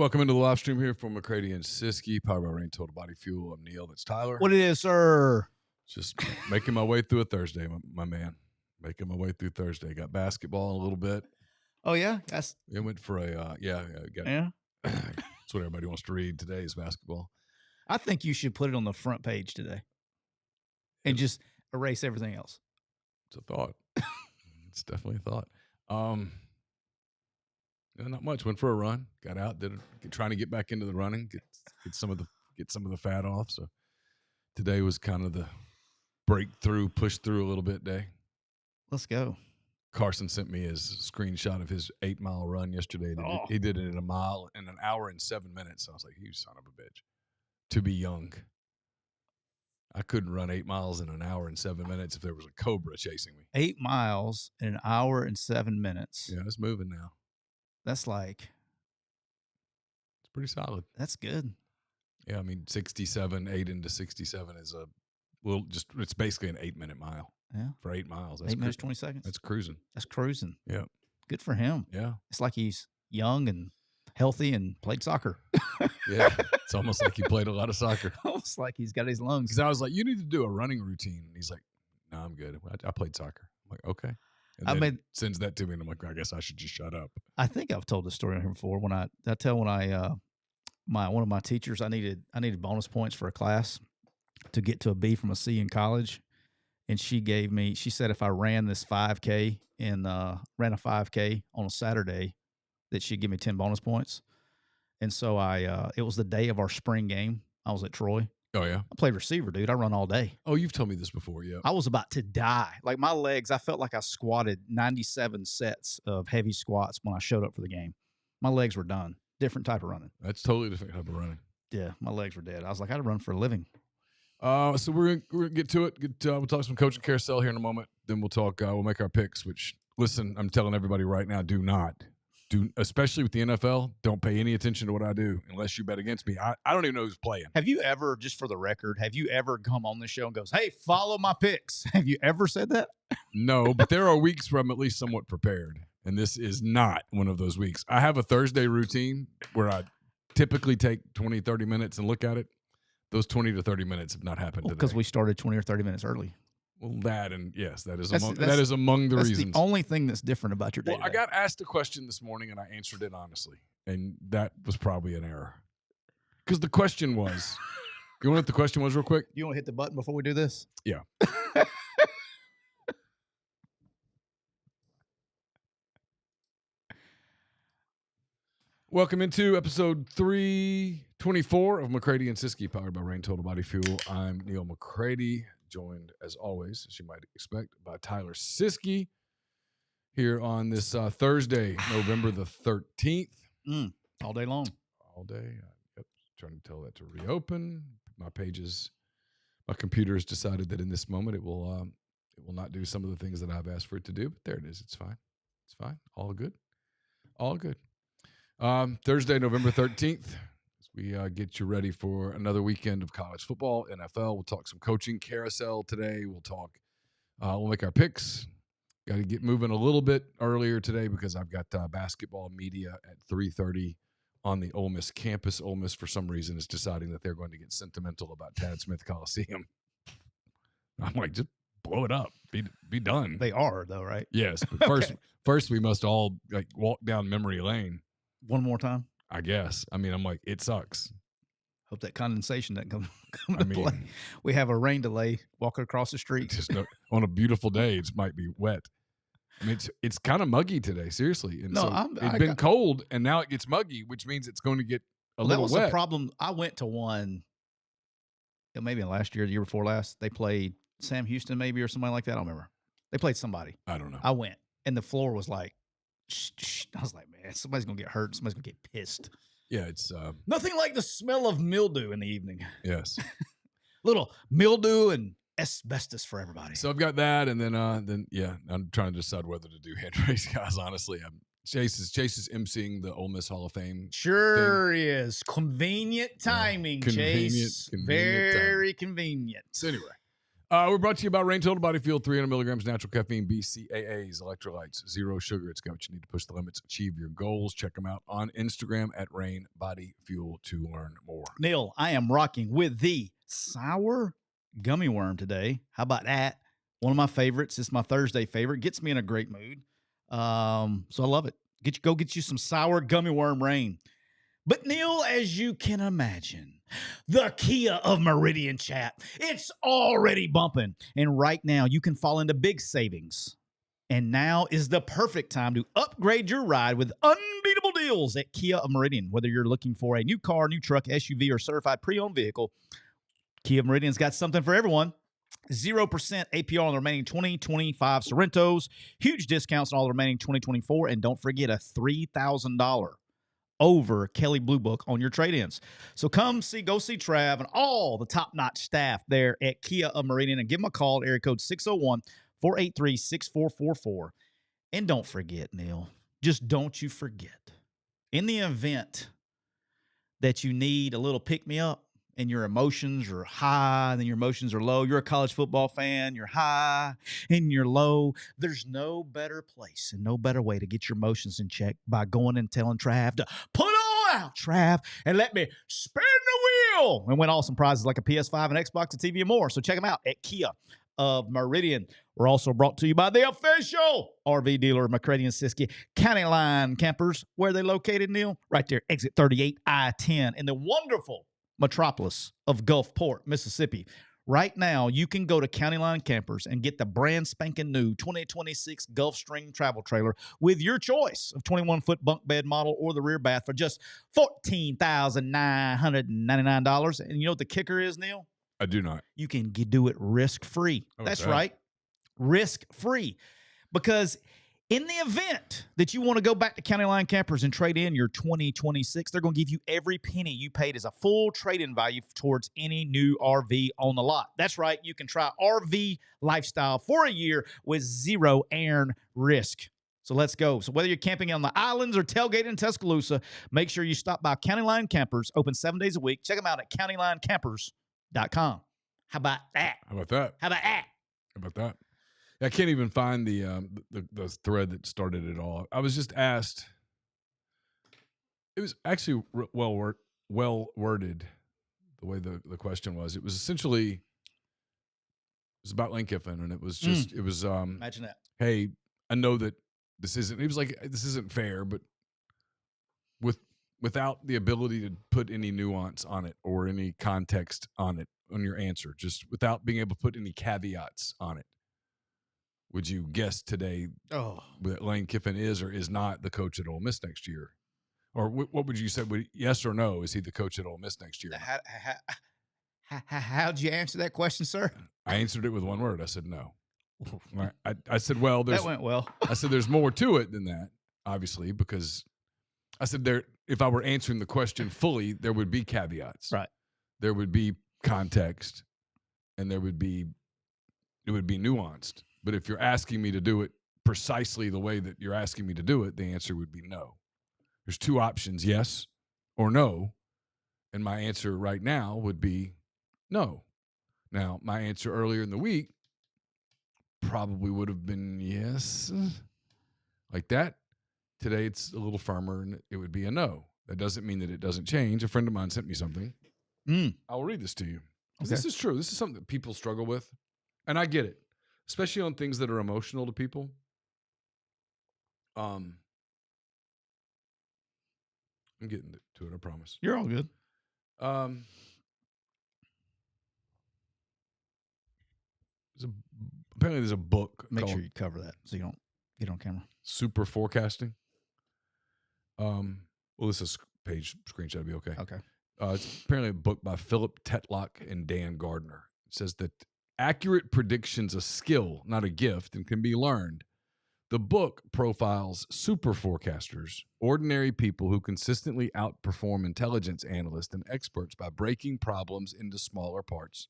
Welcome into the live stream here from McCready and Siskey, powered by Rain Total Body Fuel. I'm Neal. That's Tyler. What it is, sir? Just making my way through a Thursday, my man. Making my way through Thursday. Got basketball in a little bit. Oh yeah, It went for a yeah. That's what everybody wants to read today is basketball. I think you should put it on the front page today, and just erase everything else. It's a thought. It's definitely a thought. Not much. Went for a run. Got out. Trying to get back into the running. Get some of the fat off. So today was kind of the breakthrough, push through a little bit day. Let's go. Carson sent me his screenshot of his 8-mile run yesterday. He did it in a mile in an hour and 7 minutes. I was like, you son of a bitch. To be young. I couldn't run 8 miles in an hour and 7 minutes if there was a cobra chasing me. 8 miles in an hour and 7 minutes. Yeah, it's moving now. That's like. It's pretty solid. That's good. Yeah, I mean, 67, 8 into 67 is it's basically an 8-minute mile. Yeah. For 8 miles. That's 8 minutes, 20 seconds. That's cruising. That's cruising. Yeah. Good for him. Yeah. It's like he's young and healthy and played soccer. Yeah. It's almost like he played a lot of soccer. Almost like he's got his lungs. Because I was like, you need to do a running routine. And he's like, no, I'm good. I played soccer. I'm like, okay. And then sends that to me, and I'm like, I guess I should just shut up. I think I've told this story on here before. One of my teachers, I needed bonus points for a class to get to a B from a C in college, and she said if I ran this 5K ran a 5K on a Saturday, that she'd give me 10 bonus points. And so it was the day of our spring game. I was at Troy. Oh, yeah? I played receiver, dude. I run all day. Oh, you've told me this before, yeah. I was about to die. Like, my legs, I felt like I squatted 97 sets of heavy squats when I showed up for the game. My legs were done. Different type of running. That's totally different type of running. Yeah, my legs were dead. I was like, I had to run for a living. So we're gonna get to it. We'll talk some coaching carousel here in a moment. Then we'll make our picks, which, listen, I'm telling everybody right now, especially with the NFL, don't pay any attention to what I do unless you bet against me. I don't even know who's playing. Have you ever, just for the record, come on this show and goes, hey, follow my picks? Have you ever said that? No, but there are weeks where I'm at least somewhat prepared, and this is not one of those weeks. I have a Thursday routine where I typically take 20, 30 minutes and look at it. Those 20 to 30 minutes have not happened today. Because we started 20 or 30 minutes early. Well, that is among the reasons. That's the only thing that's different about your day. Well, I got asked a question this morning, and I answered it honestly, and that was probably an error. Because the question was, you want to know what the question was real quick? You want to hit the button before we do this? Yeah. Welcome into episode 324 of McCready and Siskey, powered by Rain Total Body Fuel. I'm Neal McCready, joined as always, as you might expect, by Tyler Siskey here on this Thursday, November the 13th. All day long. All day. Yep. Trying to tell that to reopen. My computer has decided that in this moment it will not do some of the things that I've asked for it to do, but there it is. It's fine. It's fine. All good. All good. Thursday, November 13th, as we get you ready for another weekend of college football, NFL. We'll talk some coaching carousel today. We'll make our picks. Got to get moving a little bit earlier today because I've got basketball media at 3:30 on the Ole Miss campus. Ole Miss, for some reason, is deciding that they're going to get sentimental about Tad Smith Coliseum. I'm like, just blow it up. Be done. They are, though, right? Yes. But first we must all walk down memory lane. One more time? I guess. I mean, I'm like, it sucks. Hope that condensation doesn't come to play. We have a rain delay walking across the street. On a beautiful day, it might be wet. I mean, it's kind of muggy today, seriously. And it's been cold, and now it gets muggy, which means it's going to get a little wet. That was a problem. I went to one, maybe last year, the year before last. They played Sam Houston maybe or somebody like that. I don't remember. They played somebody. I don't know. I went, and the floor was like, shh. I was like, man, somebody's going to get hurt. Somebody's going to get pissed. Yeah, it's nothing like the smell of mildew in the evening. Yes. Little mildew and asbestos for everybody. So I've got that, and then I'm trying to decide whether to do hand raise, guys. Honestly, Chase is emceeing the Ole Miss Hall of Fame. Sure is. Convenient timing, Chase. Convenient Very timing. convenient. So anyway, We're brought to you by Rain Total Body Fuel, 300 milligrams natural caffeine, BCAAs, electrolytes, zero sugar. It's got what you need to push the limits, achieve your goals. Check them out on Instagram at Rain Body Fuel to learn more. Neal, I am rocking with the sour gummy worm today. How about that? One of my favorites. It's my Thursday favorite. Gets me in a great mood. So I love it. Go get you some sour gummy worm Rain. But Neal, as you can imagine, the Kia of Meridian chat, it's already bumping. And right now you can fall into big savings. And now is the perfect time to upgrade your ride with unbeatable deals at Kia of Meridian. Whether you're looking for a new car, new truck, SUV, or certified pre-owned vehicle, Kia of Meridian's got something for everyone. 0% APR on the remaining 2025 Sorrentos. Huge discounts on all the remaining 2024. And don't forget a $3,000 over Kelly Blue Book on your trade-ins. So go see Trav and all the top-notch staff there at Kia of Meridian and give them a call at area code 601-483-6444. And don't forget, Neal, just don't you forget, in the event that you need a little pick-me-up and your emotions are high and then your emotions are low, you're a college football fan, you're high and you're low, there's no better place and no better way to get your emotions in check by going and telling Trav to put on out, Trav, and let me spin the wheel and win awesome prizes like a PS5, an Xbox, a TV, and more. So check them out at Kia of Meridian. We're also brought to you by the official RV dealer, McCready Siskey, County Line Campers. Where are they located, Neal? Right there, exit 38, I-10, in the wonderful metropolis of Gulfport, Mississippi. Right now, you can go to County Line Campers and get the brand spanking new 2026 Gulfstream travel trailer with your choice of 21-foot bunk bed model or the rear bath for just $14,999. And you know what the kicker is, Neal? I do not. You can do it risk-free. That's right. Risk-free. Because in the event that you want to go back to County Line Campers and trade in your 2026, they're going to give you every penny you paid as a full trade-in value towards any new RV on the lot. That's right. You can try RV lifestyle for a year with zero earn risk. So let's go. So whether you're camping on the islands or tailgating in Tuscaloosa, make sure you stop by County Line Campers, open 7 days a week. Check them out at countylinecampers.com. How about that? How about that? How about that? How about that? I can't even find the thread that started it all. I was just asked. It was actually well worded, the way the question was. It was essentially, it was about Lane Kiffin, and it was just Imagine that. Hey, I know that this isn't. It was like, this isn't fair, but without the ability to put any nuance on it or any context on it on your answer, just without being able to put any caveats on it. Would you guess today that Lane Kiffin is or is not the coach at Ole Miss next year? Or what would you say? Yes or no? Is he the coach at Ole Miss next year? How'd you answer that question, sir? I answered it with one word. I said no. I said, well, that went well. I said there's more to it than that, obviously, because I said if I were answering the question fully, there would be caveats. Right. There would be context, and it would be nuanced. But if you're asking me to do it precisely the way that you're asking me to do it, the answer would be no. There's two options, yes or no. And my answer right now would be no. Now, my answer earlier in the week probably would have been yes, like that. Today it's a little firmer, and it would be a no. That doesn't mean that it doesn't change. A friend of mine sent me something. I'll read this to you. Okay. This is true. This is something that people struggle with, and I get it. Especially on things that are emotional to people. I'm getting to it, I promise. You're all good. Apparently there's a book. Make sure you cover that so you don't get on camera. Super Forecasting. Well, this is page screenshot will be okay. Okay. It's apparently a book by Philip Tetlock and Dan Gardner. It says that accurate prediction's a skill, not a gift, and can be learned. The book profiles super forecasters, ordinary people who consistently outperform intelligence analysts and experts by breaking problems into smaller parts,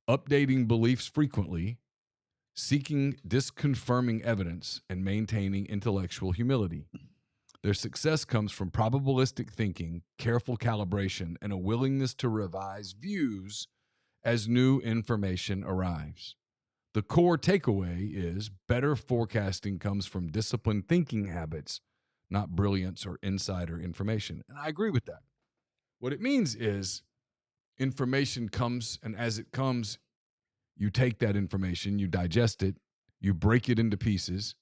updating beliefs frequently, seeking disconfirming evidence, and maintaining intellectual humility. Their success comes from probabilistic thinking, careful calibration, and a willingness to revise views as new information arrives. The core takeaway is better forecasting comes from disciplined thinking habits, not brilliance or insider information. And I agree with that. What it means is information comes, and as it comes, you take that information, you digest it, you break it into pieces,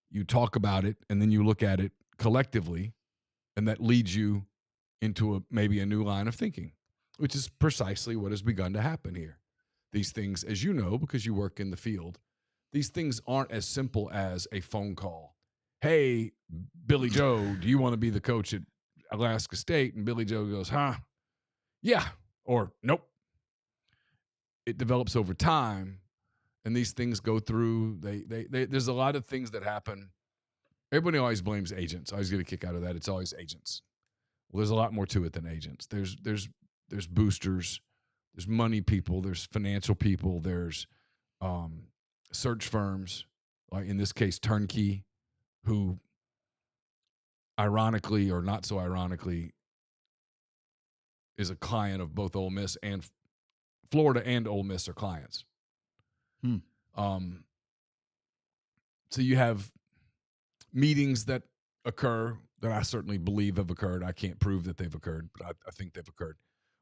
you talk about it, and then you look at it collectively, and that leads you into maybe a new line of thinking, which is precisely what has begun to happen here. These things, as you know, because you work in the field, these things aren't as simple as a phone call. Hey, Billy Joe, do you want to be the coach at Alaska State? And Billy Joe goes, huh? Yeah, or nope. It develops over time, and these things go through. There's a lot of things that happen. Everybody always blames agents. I always get a kick out of that. It's always agents. Well, there's a lot more to it than agents. There's boosters, there's money people, there's financial people, there's search firms, like in this case, Turnkey, who ironically or not so ironically is a client of both Ole Miss and Florida, and Ole Miss are clients. So you have meetings that occur that I certainly believe have occurred. I can't prove that they've occurred, but I think they've occurred,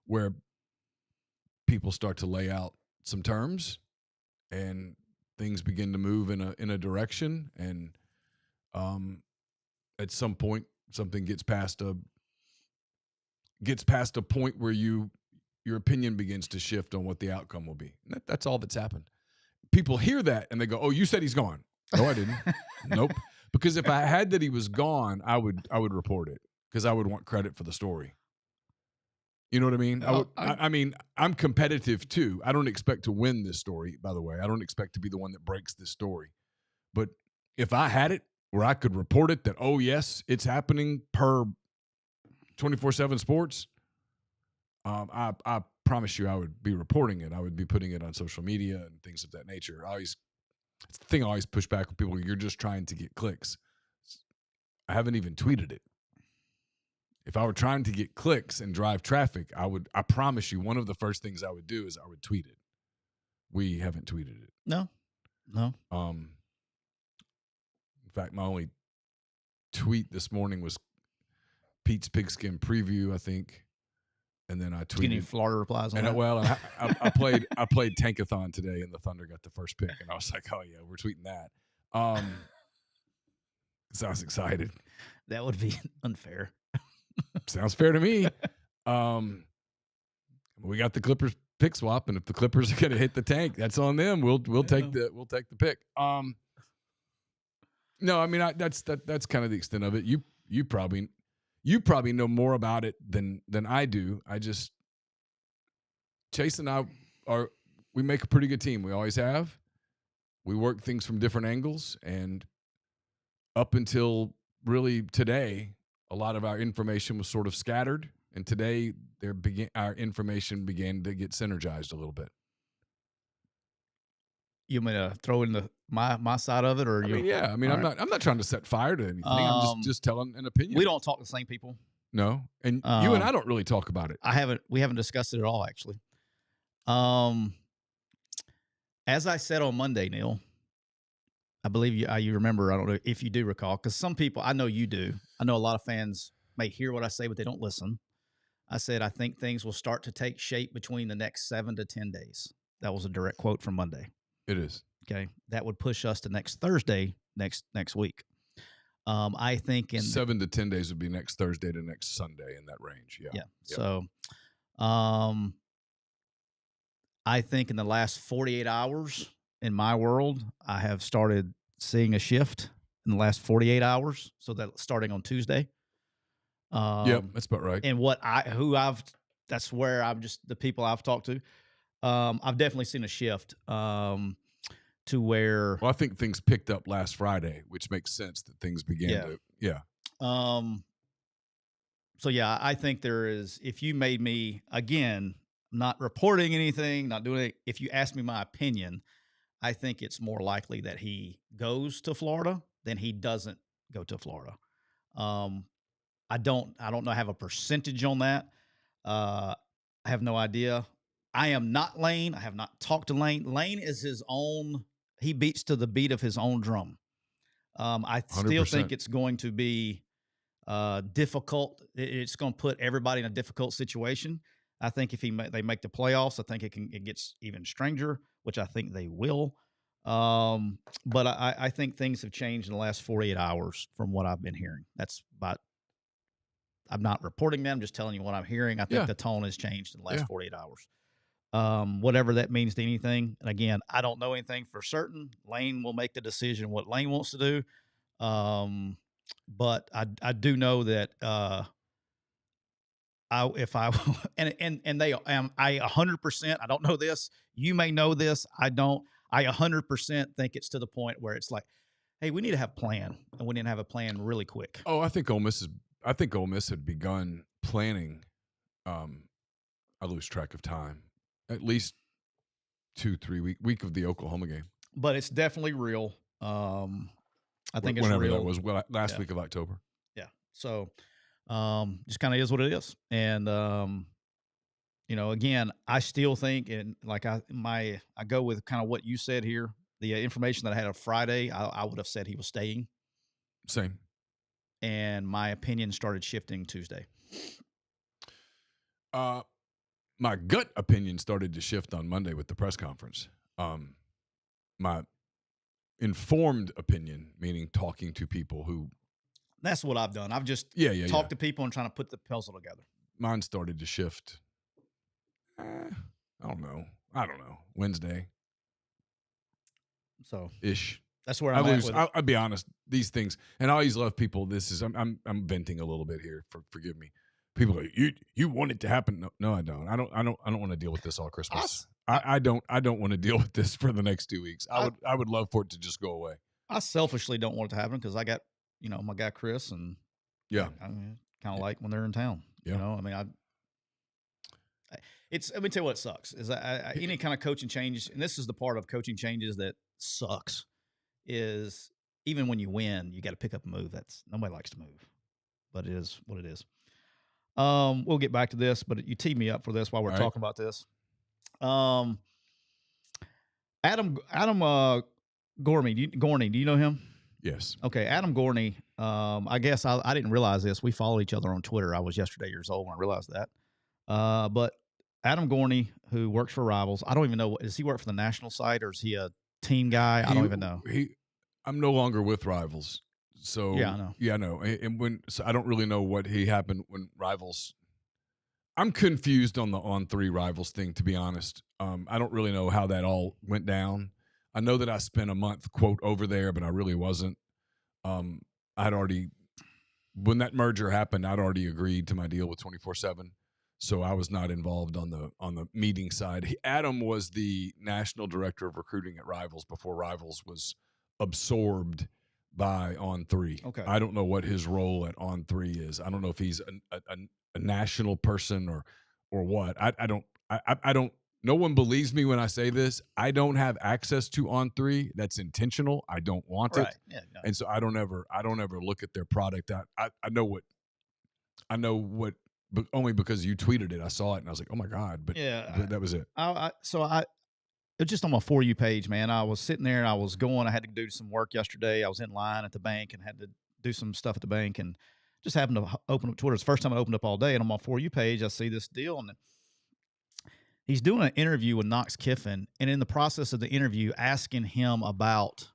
where people start to lay out some terms and things begin to move in a direction, and at some point something gets past a point where your opinion begins to shift on what the outcome will be. That's all that's happened. People hear that and they go, "Oh, you said he's gone." No, I didn't. Nope. Because if I had that he was gone, I would report it, because I would want credit for the story. You know what I mean? I mean, I'm competitive too. I don't expect to win this story, by the way. I don't expect to be the one that breaks this story. But if I had it where I could report it that, oh, yes, it's happening per 24/7 Sports, I promise you I would be reporting it. I would be putting it on social media and things of that nature. It's the thing I always push back with people. You're just trying to get clicks. I haven't even tweeted it. If I were trying to get clicks and drive traffic, I promise you, one of the first things I would do is I would tweet it. We haven't tweeted it. No. In fact, my only tweet this morning was Pete's Pigskin preview, I think. And then I tweeted. Any Florida replies on that? Well, I played Tankathon today, and the Thunder got the first pick, and I was like, "Oh yeah, we're tweeting that." So I was excited. That would be unfair. Sounds fair to me. We got the Clippers pick swap, and if the Clippers are going to hit the tank, that's on them. We'll take the pick. No, I mean that's kind of the extent of it. You probably know more about it than I do. Chase and I we make a pretty good team. We always have. We work things from different angles, and up until really today, a lot of our information was sort of scattered, and today our information began to get synergized a little bit. You want me to throw in my side of it, or I'm not trying to set fire to anything. I'm just telling an opinion. We don't talk to the same people. No, and you and I don't really talk about it. We haven't discussed it at all, actually. As I said on Monday, Neal, I believe you remember. I don't know if you do recall, because some people, I know you do. I know a lot of fans may hear what I say, but they don't listen. I said I think things will start to take shape between the next 7 to 10 days. That was a direct quote from Monday. It is. Okay, that would push us to next Thursday, next week. I think in 7 to 10 days would be next Thursday to next Sunday, in that range. Yeah. Yeah. So, I think in the last 48 hours in my world, I have started seeing a shift in the last 48 hours. So that starting on Tuesday. Yep, that's about right. And that's where the people I've talked to, I've definitely seen a shift. To where, well, I think things picked up last Friday, which makes sense that things began to. So yeah, I think there is. If you made me, again, not reporting anything, not doing it, if you ask me my opinion, I think it's more likely that he goes to Florida than he doesn't go to Florida. I don't know. I have a percentage on that. I have no idea. I am not Lane. I have not talked to Lane. Lane is his own. He beats to the beat of his own drum. I still 100%. think it's going to be difficult. It's going to put everybody in a difficult situation. I think if they make the playoffs, I think it gets even stranger, which I think they will. But I think things have changed in the last 48 hours from what I've been hearing. That's about. I'm not reporting that. I'm just telling you what I'm hearing. I think the tone has changed in the last 48 hours. Whatever that means to anything. And again, I don't know anything for certain. Lane will make the decision what Lane wants to do. But I do know that I 100%, I don't know this. You may know this. I don't. I 100% think it's to the point where it's like, hey, we need to have a plan, and we didn't have a plan really quick. Oh, I think Ole Miss had begun planning. I lose track of time. At least 2-3 week of the Oklahoma game. But it's definitely real. I think it's whenever real. That was last week of October. Yeah. So just kind of is what it is. And again, I still think, and like I go with kind of what you said here. The information that I had on Friday, I would have said he was staying. Same. And my opinion started shifting Tuesday. My gut opinion started to shift on Monday with the press conference. My informed opinion, meaning talking to people who. That's what I've done. I've just talked to people and trying to put the puzzle together. Mine started to shift. I don't know. Wednesday. So ish. That's where I'm at with it. I'll be honest. These things, and I always love people. I'm venting a little bit here. Forgive me. People go, you want it to happen? No, I don't. I don't want to deal with this all Christmas. I don't want to deal with this for the next 2 weeks. I would love for it to just go away. I selfishly don't want it to happen because I got my guy Chris, and I kind of like when they're in town. Yeah. Let me tell you what sucks is any kind of coaching changes, and this is the part of coaching changes that sucks, is even when you win, you got to pick up a move. Nobody likes to move, but it is what it is. We'll get back to this, but you teed me up for this while we're talking about this. Adam Gorney, do you know him? Yes. Okay, Adam Gorney. I guess I didn't realize this. We follow each other on Twitter. I was yesterday years old when I realized that. But Adam Gorney, who works for Rivals, I don't even know. Does he work for the national site or is he a team guy? I don't even know. I'm no longer with Rivals. So yeah, I know. Yeah, I know. And I don't really know what happened when Rivals. I'm confused on the On3 Rivals thing, to be honest. I don't really know how that all went down. I know that I spent a month, quote, over there, but I really wasn't. When that merger happened, I'd already agreed to my deal with 24/7. So I was not involved on the meeting side. Adam was the national director of recruiting at Rivals before Rivals was absorbed by On3. Okay. I don't know what his role at On3 is. I don't know if he's a national person or what. I don't. No one believes me when I say this. I don't have access to On3. That's intentional. I don't want it. Yeah, no. And so I don't ever look at their product. I know what. But only because you tweeted it, I saw it and I was like, "Oh my god!" But that was it. It was just on my For You page, man. I was sitting there and I was going. I had to do some work yesterday. I was in line at the bank and had to do some stuff at the bank, and just happened to open up Twitter. It's the first time I opened up all day, and on my For You page, I see this deal, and he's doing an interview with Knox Kiffin, and in the process of the interview, asking him about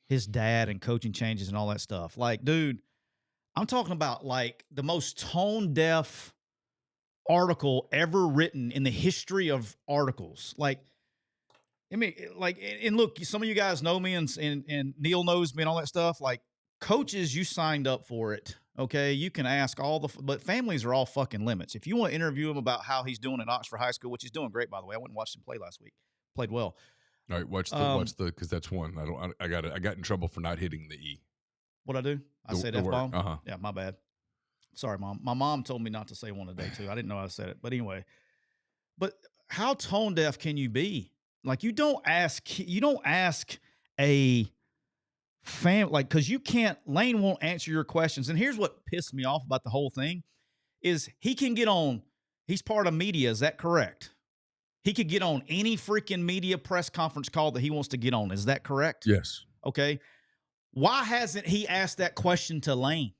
his dad and coaching changes and all that stuff. Like, dude, I'm talking about like the most tone deaf article ever written in the history of articles. Like, I mean, like, and look, some of you guys know me, and Neal knows me and all that stuff. Like, coaches, you signed up for it. Okay, you can ask but families are all fucking limits. If you want to interview him about how he's doing at Oxford High School, which he's doing great, by the way. I went and watched him play last week. Played well. All right, watch the because that's one. I got in trouble for not hitting the E. What'd I do? I said F-bomb? Uh-huh. Yeah, my bad. Sorry, Mom. My mom told me not to say one today, too. I didn't know I said it. But anyway. But how tone deaf can you be? Like, you don't ask a fan, like, because you can't, Lane won't answer your questions. And here's what pissed me off about the whole thing is he can get on, he's part of media. Is that correct? He could get on any freaking media press conference call that he wants to get on. Is that correct? Yes. Okay. Why hasn't he asked that question to Lane?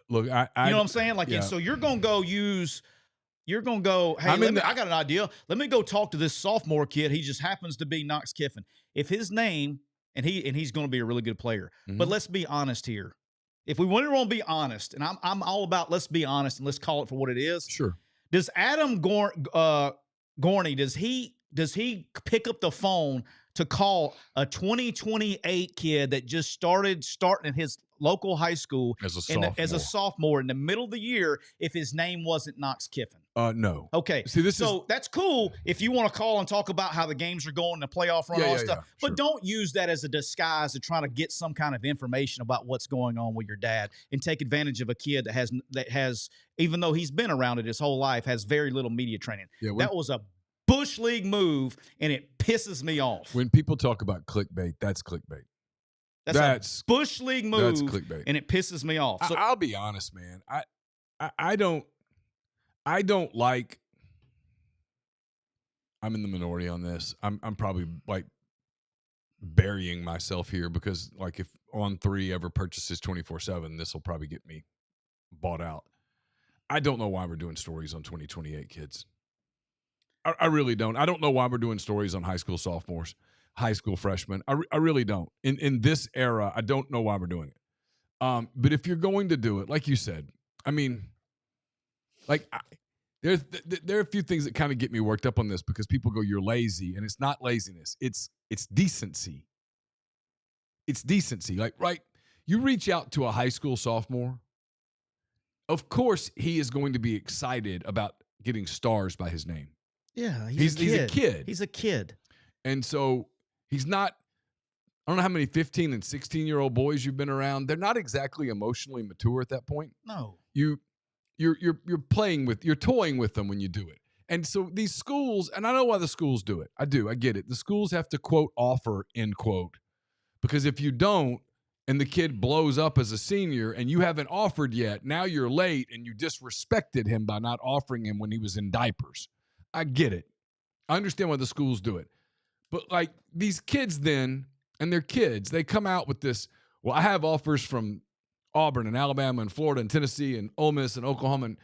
Look, you know what I'm saying? Like, and so you're going to go hey, I got an idea. Let me go talk to this sophomore kid. He just happens to be Knox Kiffin. If his name, and he's going to be a really good player, but let's be honest here. If we want to be honest, and I'm all about let's be honest and let's call it for what it is. Sure. Does Adam Gorney, does he pick up the phone to call a 2028 kid that just starting at his local high school as a sophomore in the middle of the year if his name wasn't Knox Kiffin? No. Okay. See, that's cool if you want to call and talk about how the games are going, the playoff run, all that stuff. But sure. Don't use that as a disguise to try to get some kind of information about what's going on with your dad and take advantage of a kid that has, even though he's been around it his whole life, has very little media training. Yeah, that was a Bush League move, and it pisses me off. When people talk about clickbait, that's clickbait. That's a Bush League move, that's clickbait, and it pisses me off. So, I'll be honest, man. I don't like. I'm in the minority on this. I'm probably like burying myself here because like if On3 ever purchases 24/7, this will probably get me bought out. I don't know why we're doing stories on 2028 kids. I really don't. I don't know why we're doing stories on high school sophomores, high school freshmen. I really don't. In this era, I don't know why we're doing it. But if you're going to do it, like you said, I mean, like there are a few things that kind of get me worked up on this because people go, "You're lazy," and it's not laziness. It's decency. It's decency. Like, right? You reach out to a high school sophomore. Of course, he is going to be excited about getting stars by his name. Yeah, he's a kid. He's a kid. And so he's not, I don't know how many 15 and 16-year-old boys you've been around. They're not exactly emotionally mature at that point. No. You're toying with them when you do it. And so these schools, and I know why the schools do it. I get it. The schools have to quote offer, end quote. Because if you don't, and the kid blows up as a senior and you haven't offered yet, now you're late and you disrespected him by not offering him when he was in diapers. I get it. I understand why the schools do it. But like these kids then, and they're kids, they come out with this, well, I have offers from Auburn and Alabama and Florida and Tennessee and Ole Miss and Oklahoma. And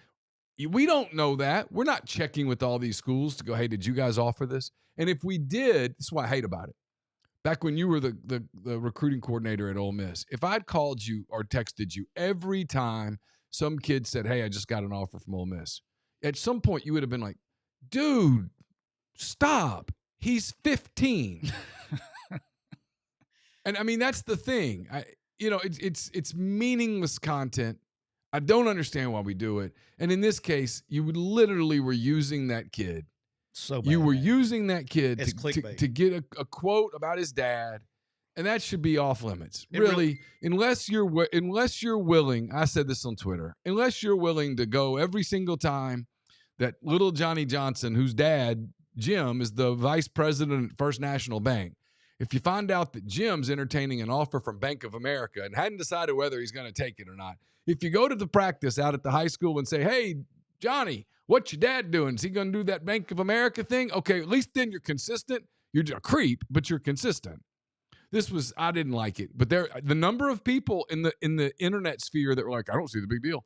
we don't know that. We're not checking with all these schools to go, hey, did you guys offer this? And if we did, this is what I hate about it. Back when you were the recruiting coordinator at Ole Miss, if I'd called you or texted you every time some kid said, hey, I just got an offer from Ole Miss, at some point you would have been like, dude, stop. He's 15. And I mean, that's the thing. It's meaningless content. I don't understand why we do it. And in this case, you literally were using that kid. So bad, you were using that kid to get a quote about his dad. And that should be off limits. Really, unless you're willing, I said this on Twitter, unless you're willing to go every single time that little Johnny Johnson, whose dad, Jim, is the vice president at First National Bank. If you find out that Jim's entertaining an offer from Bank of America and hadn't decided whether he's going to take it or not, if you go to the practice out at the high school and say, hey, Johnny, what's your dad doing? Is he going to do that Bank of America thing? Okay, at least then you're consistent. You're a creep, but you're consistent. I didn't like it. But the number of people in the internet sphere that were like, I don't see the big deal.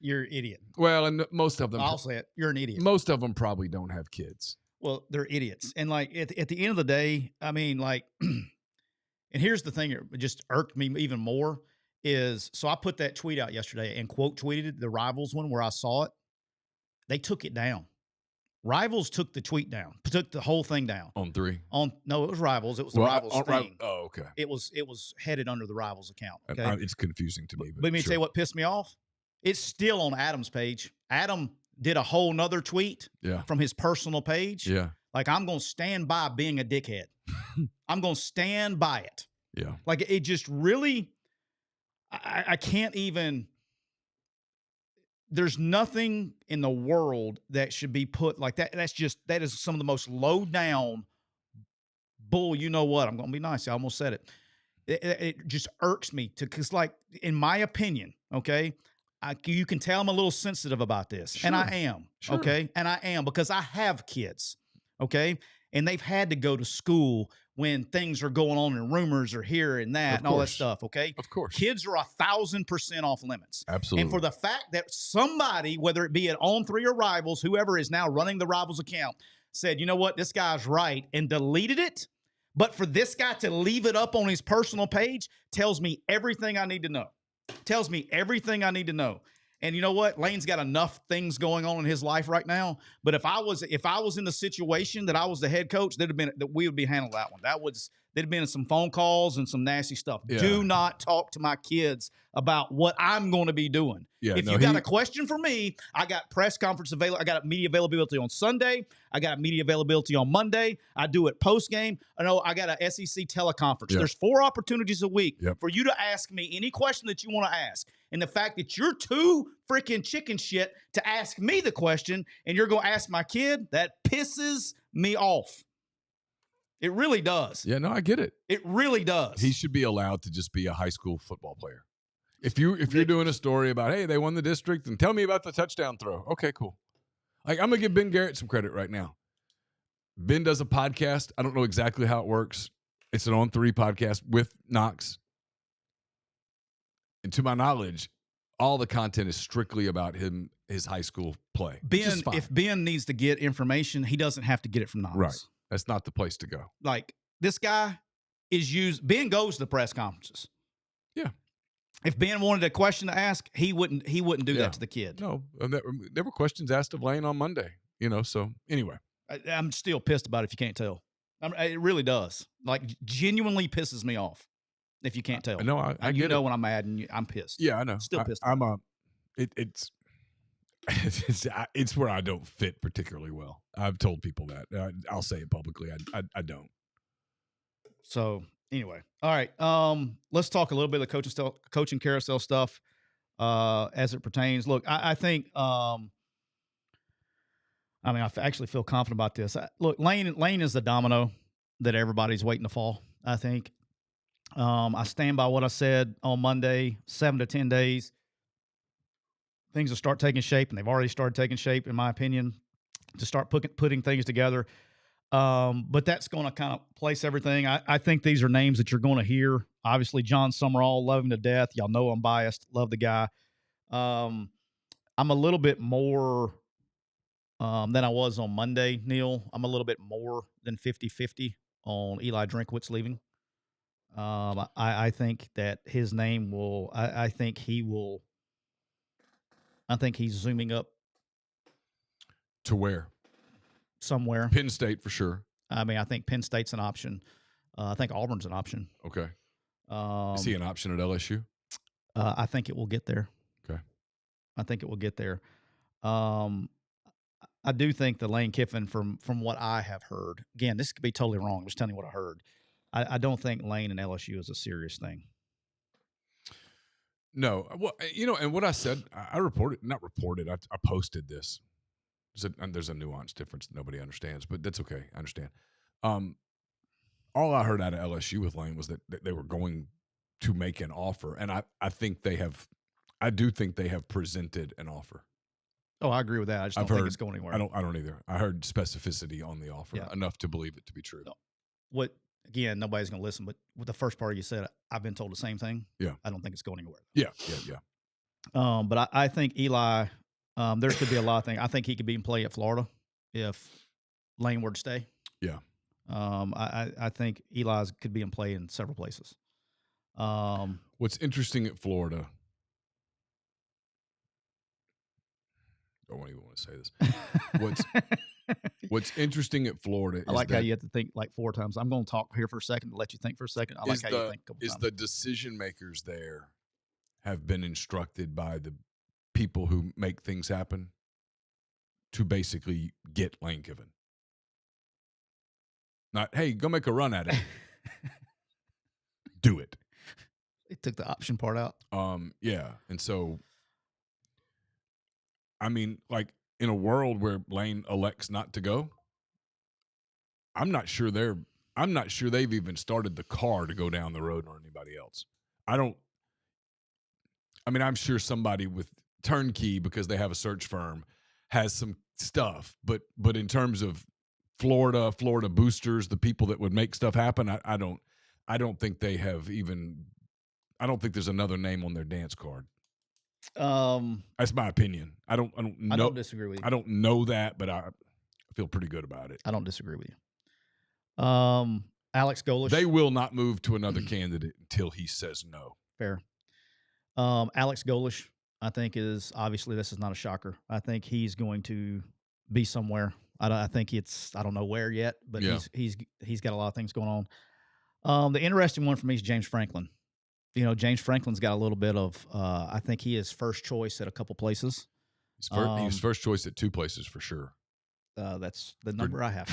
You're an idiot. Well, and most of them. I'll say it. You're an idiot. Most of them probably don't have kids. Well, they're idiots. And like at the end of the day, I mean, like, and here's the thing that just irked me even more is, so I put that tweet out yesterday and quote tweeted it, the Rivals one where I saw it. They took it down. Rivals took the tweet down, took the whole thing down. On3? No, it was Rivals. It was the Rivals thing. Oh, okay. It was headed under the Rivals account. Okay? It's confusing to me. But let me tell you what pissed me off. It's still on Adam's page. Adam did a whole nother tweet from his personal page. Yeah. Like, I'm going to stand by being a dickhead. I'm going to stand by it. Yeah. Like, it just really, I can't even, there's nothing in the world that should be put like that. That is some of the most low down bull. You know what? I'm going to be nice. I almost said it. It just irks me because, like, in my opinion, okay, you can tell I'm a little sensitive about this, and I am. Sure. Okay, and I am because I have kids. Okay, and they've had to go to school when things are going on and rumors are here and that and all that stuff. Okay, Of course. kids are 1,000% off limits. Absolutely. And for the fact that somebody, whether it be at On3 or Rivals, whoever is now running the Rivals account, said, you know what, this guy's right, and deleted it. But for this guy to leave it up on his personal page tells me everything I need to know. Tells me everything I need to know. And you know what? Lane's got enough things going on in his life right now. But if I was in the situation that I was the head coach, we would be handling that one. There'd have been some phone calls and some nasty stuff. Yeah. Do not talk to my kids about what I'm going to be doing. Yeah, if you got a question for me, I got press conference available. I got media availability on Sunday. I got media availability on Monday. I do it post game. I got a SEC teleconference. Yep. There's 4 opportunities a week Yep. for you to ask me any question that you want to ask. And the fact that you're too freaking chicken shit to ask me the question and you're going to ask my kid, that pisses me off. It really does. Yeah, no, I get it. It really does. He should be allowed to just be a high school football player. If you're doing a story about, hey, they won the district and tell me about the touchdown throw. Okay, cool. Like, I'm going to give Ben Garrett some credit right now. Ben does a podcast. I don't know exactly how it works. It's an On3 podcast with Knox. And to my knowledge, all the content is strictly about his high school play. If Ben needs to get information, he doesn't have to get it from Knox. Right. That's not the place to go. Like, this guy Ben goes to the press conferences. Yeah. If Ben wanted a question to ask, he wouldn't do that to the kid. No, there were questions asked of Lane on Monday, so anyway. I'm still pissed about it if you can't tell. It really does. Like, genuinely pisses me off if you can't tell. No, I get it. When I'm mad and I'm pissed. Yeah, I know. Still pissed. It's where I don't fit particularly well. I've told people that. I'll say it publicly. I don't. So anyway, all right. Let's talk a little bit of the coaching carousel stuff as it pertains. Look, I think. I actually feel confident about this. Look, Lane is the domino that everybody's waiting to fall. I think. I stand by what I said on Monday. 7 to 10 days. Things will start taking shape, and they've already started taking shape, in my opinion, to start putting things together. But that's going to kind of place everything. I think these are names that you're going to hear. Obviously, John Summerall, love him to death. Y'all know I'm biased. Love the guy. I'm a little bit more than I was on Monday, Neal. I'm a little bit more than 50-50 on Eli Drinkwitz leaving. I think that his name will – I think he will – I think he's zooming up. To where? Somewhere. Penn State for sure. I think Penn State's an option. I think Auburn's an option. Okay. Is he an option at LSU? I think it will get there. Okay. I think it will get there. I do think the Lane Kiffin, from what I have heard, again, this could be totally wrong. I'm just telling you what I heard. I don't think Lane and LSU is a serious thing. No. Well, and what I said, I posted this. There's a nuance difference that nobody understands, but that's okay. I understand. All I heard out of LSU with Lane was that they were going to make an offer, and I think they have. I do think they have presented an offer. Oh, I agree with that. I just don't think it's going anywhere. I don't either. I heard specificity on the offer enough to believe it to be true. No. Again, nobody's going to listen, but with the first part you said, I've been told the same thing. Yeah. I don't think it's going anywhere. Yeah. But I think Eli, there could be a lot of things. I think he could be in play at Florida if Lane were to stay. Yeah. I think Eli could be in play in several places. What's interesting at Florida, I don't even want to say this. What's interesting at Florida is I like how you have to think like 4 times. I'm going to talk here for a second to let you think for a second. I like how you think a couple times. The decision makers there have been instructed by the people who make things happen to basically get Lane Kiffin. Not, hey, go make a run at it. Do it. They took the option part out. Yeah. And so, in a world where Lane elects not to go, I'm not sure they've even started the car to go down the road or anybody else. I'm sure somebody with turnkey because they have a search firm, has some stuff. But in terms of Florida boosters, the people that would make stuff happen, I don't think they have even. I don't think there's another name on their dance card. That's my opinion. I don't know. I don't disagree with you. I don't know that, but I feel pretty good about it. I don't disagree with you. Alex Golish. They will not move to another candidate until he says no. Fair. Alex Golish, I think, is obviously, this is not a shocker. I think he's going to be somewhere. I think I don't know where yet, but he's got a lot of things going on. The interesting one for me is James Franklin. James Franklin's got a little bit of. I think he is first choice at a couple places. He's first choice at 2 places for sure. That's the number I have.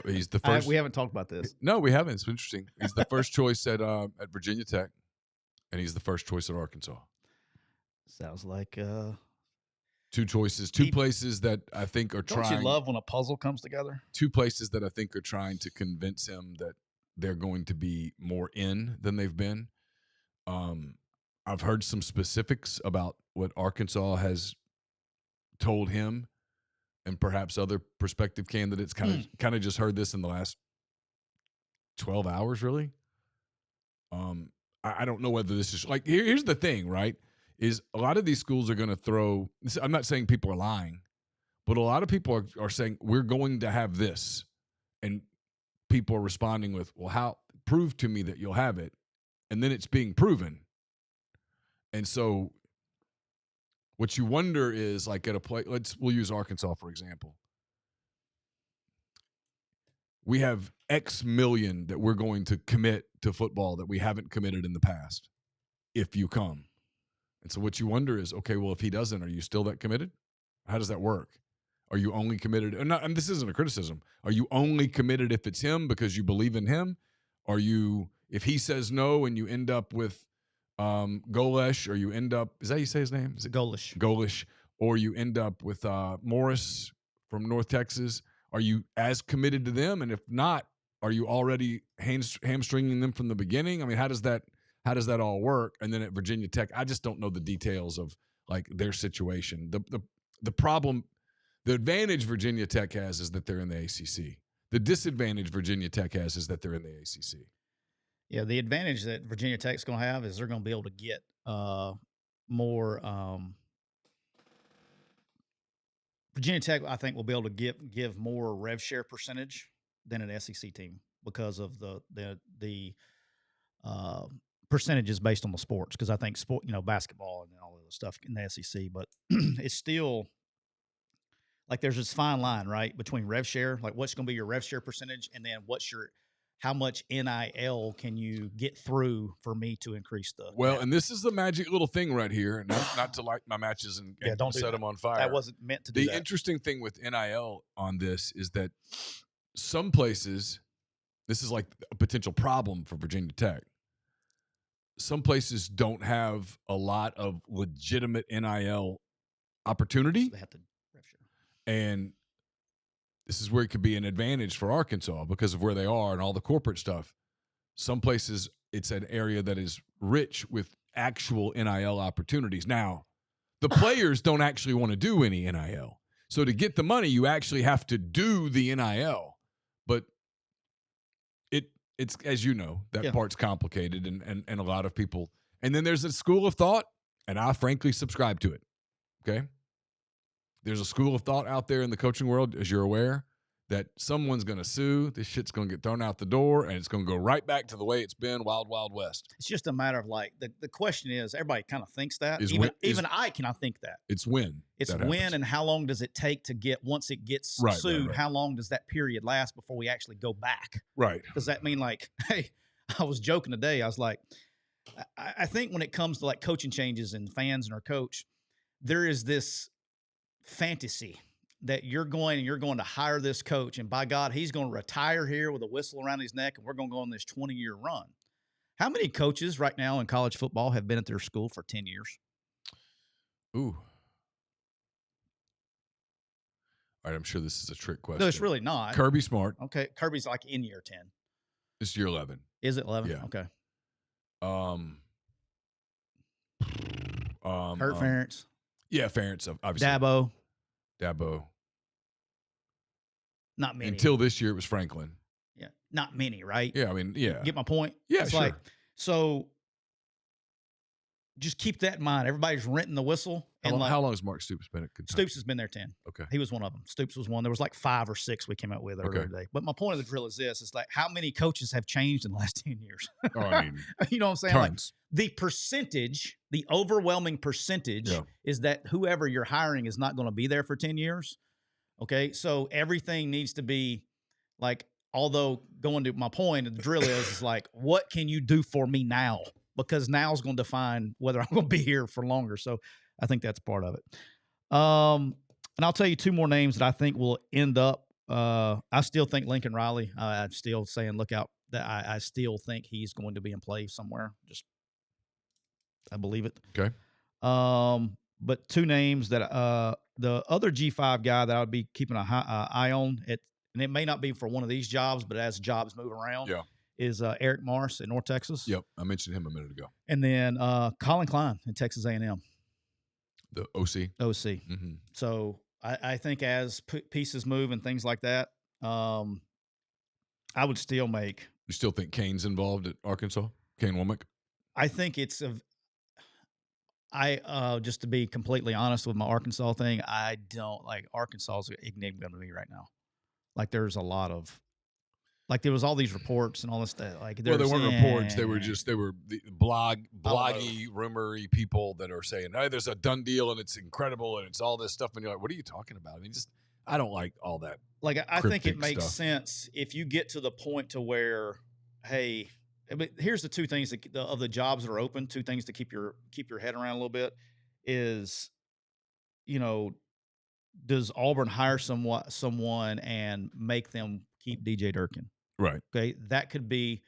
He's the first. We haven't talked about this. No, we haven't. It's interesting. He's the first choice at Virginia Tech, and he's the first choice at Arkansas. Sounds like 2 choices, 2 places that I think are trying. Don't you love when a puzzle comes together? 2 places that I think are trying to convince him that they're going to be more in than they've been. I've heard some specifics about what Arkansas has told him, and perhaps other prospective candidates kind of just heard this in the last 12 hours, really. I don't know whether this is like, here's the thing, right? Is a lot of these schools are going to throw, I'm not saying people are lying, but a lot of people are saying, we're going to have this. And people are responding with, well, how, prove to me that you'll have it. And then it's being proven. And so what you wonder is, like, at a play, we'll use Arkansas, for example. We have X million that we're going to commit to football that we haven't committed in the past if you come. And so what you wonder is, okay, well, if he doesn't, are you still that committed? How does that work? Are you only committed? And this isn't a criticism. Are you only committed if it's him because you believe in him? Are you, if he says no and you end up with Golesh, or you end up, is that how you say his name? Is it Golish? Golish, or you end up with Morris from North Texas? Are you as committed to them? And if not, are you already hamstringing them from the beginning? I mean, how does that all work? And then at Virginia Tech, I just don't know the details of, like, their situation. The problem, the advantage Virginia Tech has is that they're in the ACC. The disadvantage Virginia Tech has is that they're in the ACC. Yeah, the advantage that Virginia Tech's going to have is they're going to be able to get more. Virginia Tech, I think, will be able to give more rev share percentage than an SEC team because of the percentages based on the sports. Because I think basketball and all of the stuff in the SEC, but it's still, like, there's this fine line, right, between rev share, like what's going to be your rev share percentage, and then how much NIL can you get through for me to increase the. Well, and this is the magic little thing right here. Not to light my matches and don't set them on fire. That wasn't meant to do that. The interesting thing with NIL on this is that some places, this is like a potential problem for Virginia Tech. Some places don't have a lot of legitimate NIL opportunity. So they have to rev share. And this is where it could be an advantage for Arkansas because of where they are and all the corporate stuff. Some places, it's an area that is rich with actual NIL opportunities. Now, the players don't actually want to do any NIL. So to get the money, you actually have to do the NIL. But it's, as you know, that part's complicated and a lot of people. And then there's a school of thought, and I frankly subscribe to it. Okay? There's a school of thought out there in the coaching world, as you're aware, that someone's going to sue. This shit's going to get thrown out the door, and it's going to go right back to the way it's been, wild, wild west. It's just a matter of, like, the question is, everybody kind of thinks that. Even I cannot think that. It's when. It's when happens. And how long does it take to get, once it gets sued, right. How long does that period last before we actually go back? Right. Does that mean, like, hey, I was joking today. I was like, I think when it comes to, like, coaching changes and fans and our coach, there is this fantasy that you're going to hire this coach, and by God, he's going to retire here with a whistle around his neck, and we're going to go on this 20-year run. How many coaches right now in college football have been at their school for 10 years? Ooh. All right, I'm sure this is a trick question. No, it's really not. Kirby Smart. Okay, Kirby's like in year 10. It's year 11. Is it 11? Yeah. Okay. Kurt Ferentz. Yeah, Ferentz, obviously. Dabo. Not many. Until this year, it was Franklin. Yeah, not many, right? Yeah, I mean, yeah. Get my point? Yeah, it's sure. Like, so just keep that in mind. Everybody's renting the whistle. How long has Mark Stoops been at Kentucky? Stoops has been there 10. Okay. He was one of them. Stoops was one. There was like 5 or 6 we came out with earlier today. But my point of the drill is this. It's like, how many coaches have changed in the last 10 years? Oh, I mean, you know what I'm saying? tons. Like, the percentage, the overwhelming percentage is that whoever you're hiring is not going to be there for 10 years. Okay. So everything needs to be like, although going to my point of the drill is like, what can you do for me now? Because now is going to define whether I'm going to be here for longer. So I think that's part of it. And I'll tell you 2 more names that I think will end up. I still think Lincoln Riley. I'm still saying look out. That I still think he's going to be in play somewhere. Just I believe it. Okay. But 2 names that the other G5 guy that I would be keeping an eye on, and it may not be for one of these jobs, but as jobs move around, is Eric Morris at North Texas. Yep, I mentioned him a minute ago. And then Colin Klein in Texas A&M. The OC. Mm-hmm. So I think as pieces move and things like that, I would still make. You still think Kane's involved at Arkansas? Kane Womack? I think it's just to be completely honest with my Arkansas thing, I don't like Arkansas's enigma to me right now. Like there's a lot of, like there was all these reports and all this stuff. Like they weren't reports. They were the bloggy, rumory people that are saying, "Hey, there's a done deal and it's incredible and it's all this stuff." And you're like, "What are you talking about?" I mean, I don't like all that. Like I think it makes sense if you get to the point to where, hey, but here's the 2 things of the jobs that are open. 2 things to keep your head around a little bit is, does Auburn hire someone and make them keep DJ Durkin? Right. Okay. That could be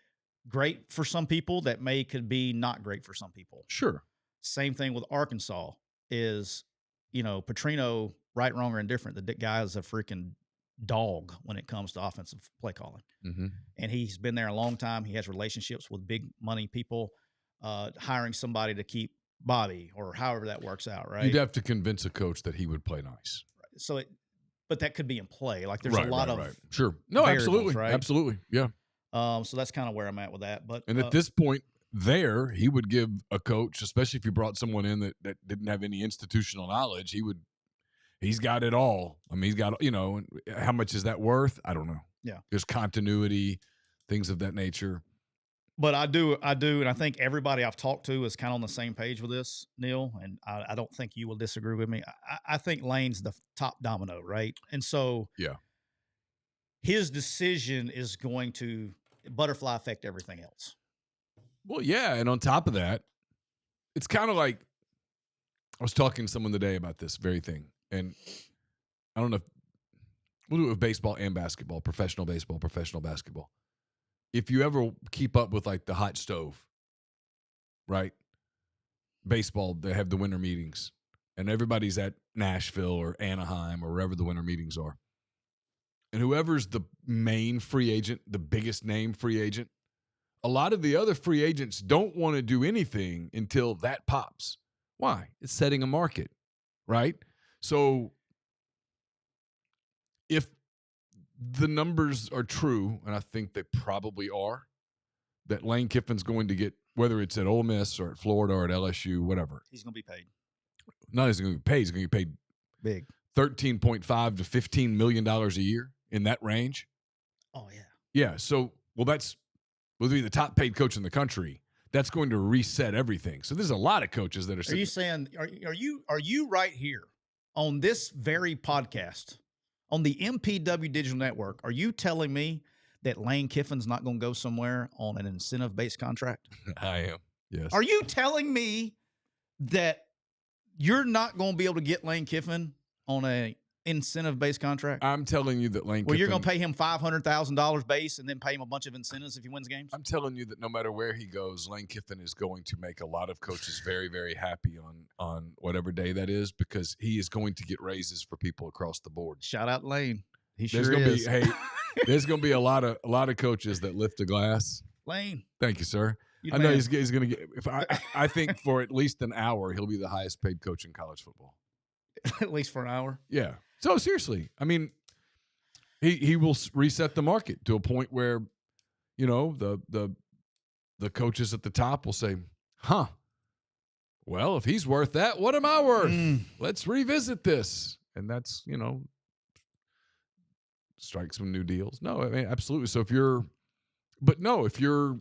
great for some people. That could be not great for some people. Sure. Same thing with Arkansas is, Petrino, right, wrong, or indifferent. The guy is a freaking dog when it comes to offensive play calling. Mm-hmm. And he's been there a long time. He has relationships with big money people, hiring somebody to keep Bobby or however that works out. Right. You'd have to convince a coach that he would play nice. So but that could be in play. Like there's a lot of sure. No, absolutely. Right? Absolutely. Yeah. So that's kind of where I'm at with that. But at this point he would give a coach, especially if you brought someone in that didn't have any institutional knowledge, he's got it all. I mean, he's got, how much is that worth? I don't know. Yeah. There's continuity, things of that nature. But I do, and I think everybody I've talked to is kind of on the same page with this, Neal, and I don't think you will disagree with me. I think Lane's the top domino, right? And so his decision is going to butterfly affect everything else. Well, yeah, and on top of that, it's kind of like I was talking to someone today about this very thing, and I don't know if we'll do it with baseball and basketball, professional baseball, professional basketball. If you ever keep up with like the hot stove, right? Baseball, they have the winter meetings and everybody's at Nashville or Anaheim or wherever the winter meetings are. And whoever's the main free agent, the biggest name free agent, a lot of the other free agents don't want to do anything until that pops. Why? It's setting a market, right? So if the numbers are true, and I think they probably are, that Lane Kiffin's going to get, whether it's at Ole Miss or at Florida or at LSU, whatever. He's going to be paid. Not he's going to be paid. He's going to get paid big, $13.5 to $15 million a year, in that range. Oh, yeah. Yeah, so, will be the top paid coach in the country. That's going to reset everything. So there's a lot of coaches that are. Are you saying? Are you right here on this very podcast? On the MPW Digital Network, are you telling me that Lane Kiffin's not going to go somewhere on an incentive-based contract? I am, yes. Are you telling me that you're not going to be able to get Lane Kiffin on a incentive-based contract? I'm telling you that Lane Kiffin... Well, you're going to pay him $500,000 base and then pay him a bunch of incentives if he wins games? I'm telling you that no matter where he goes, Lane Kiffin is going to make a lot of coaches very, very happy on whatever day that is, because he is going to get raises for people across the board. Shout out Lane. He there's sure gonna is. There's going to be a lot of coaches that lift a glass. Lane. Thank you, sir. I know he's going to get. I think for at least an hour, he'll be the highest paid coach in college football. at least for an hour. Yeah. So seriously, I mean, he will reset the market to a point where, you know, the coaches at the top will say, huh, well, if he's worth that, what am I worth? Let's revisit this. And that's, you know, strike some new deals. No, I mean, absolutely. So if you're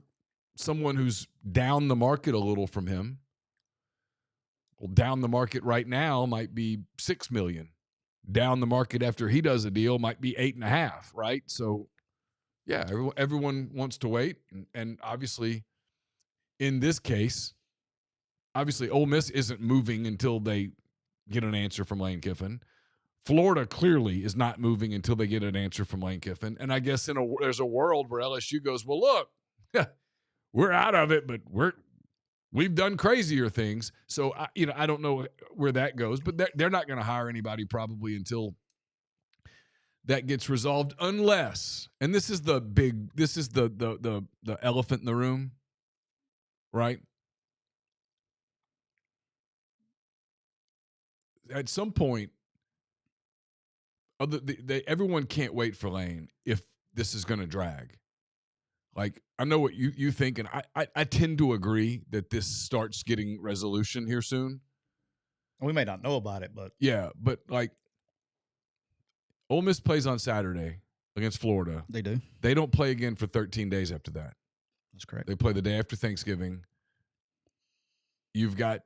someone who's down the market a little from him, well, down the market right now might be $6 million. Down the market after he does a deal might be 8.5, right? So, yeah, everyone wants to wait, and obviously, in this case, obviously, Ole Miss isn't moving until they get an answer from Lane Kiffin. Florida clearly is not moving until they get an answer from Lane Kiffin, and I guess there's a world where LSU goes, well, look, we're out of it, but we've done crazier things. So, I don't know where that goes, but they're not going to hire anybody probably until that gets resolved, unless, and this is the elephant in the room, right? At some point, everyone can't wait for Lane if this is going to drag. Like, I know what you think, and I tend to agree that this starts getting resolution here soon. We may not know about it, but. Yeah, but, like, Ole Miss plays on Saturday against Florida. They do. They don't play again for 13 days after that. That's correct. They play the day after Thanksgiving. You've got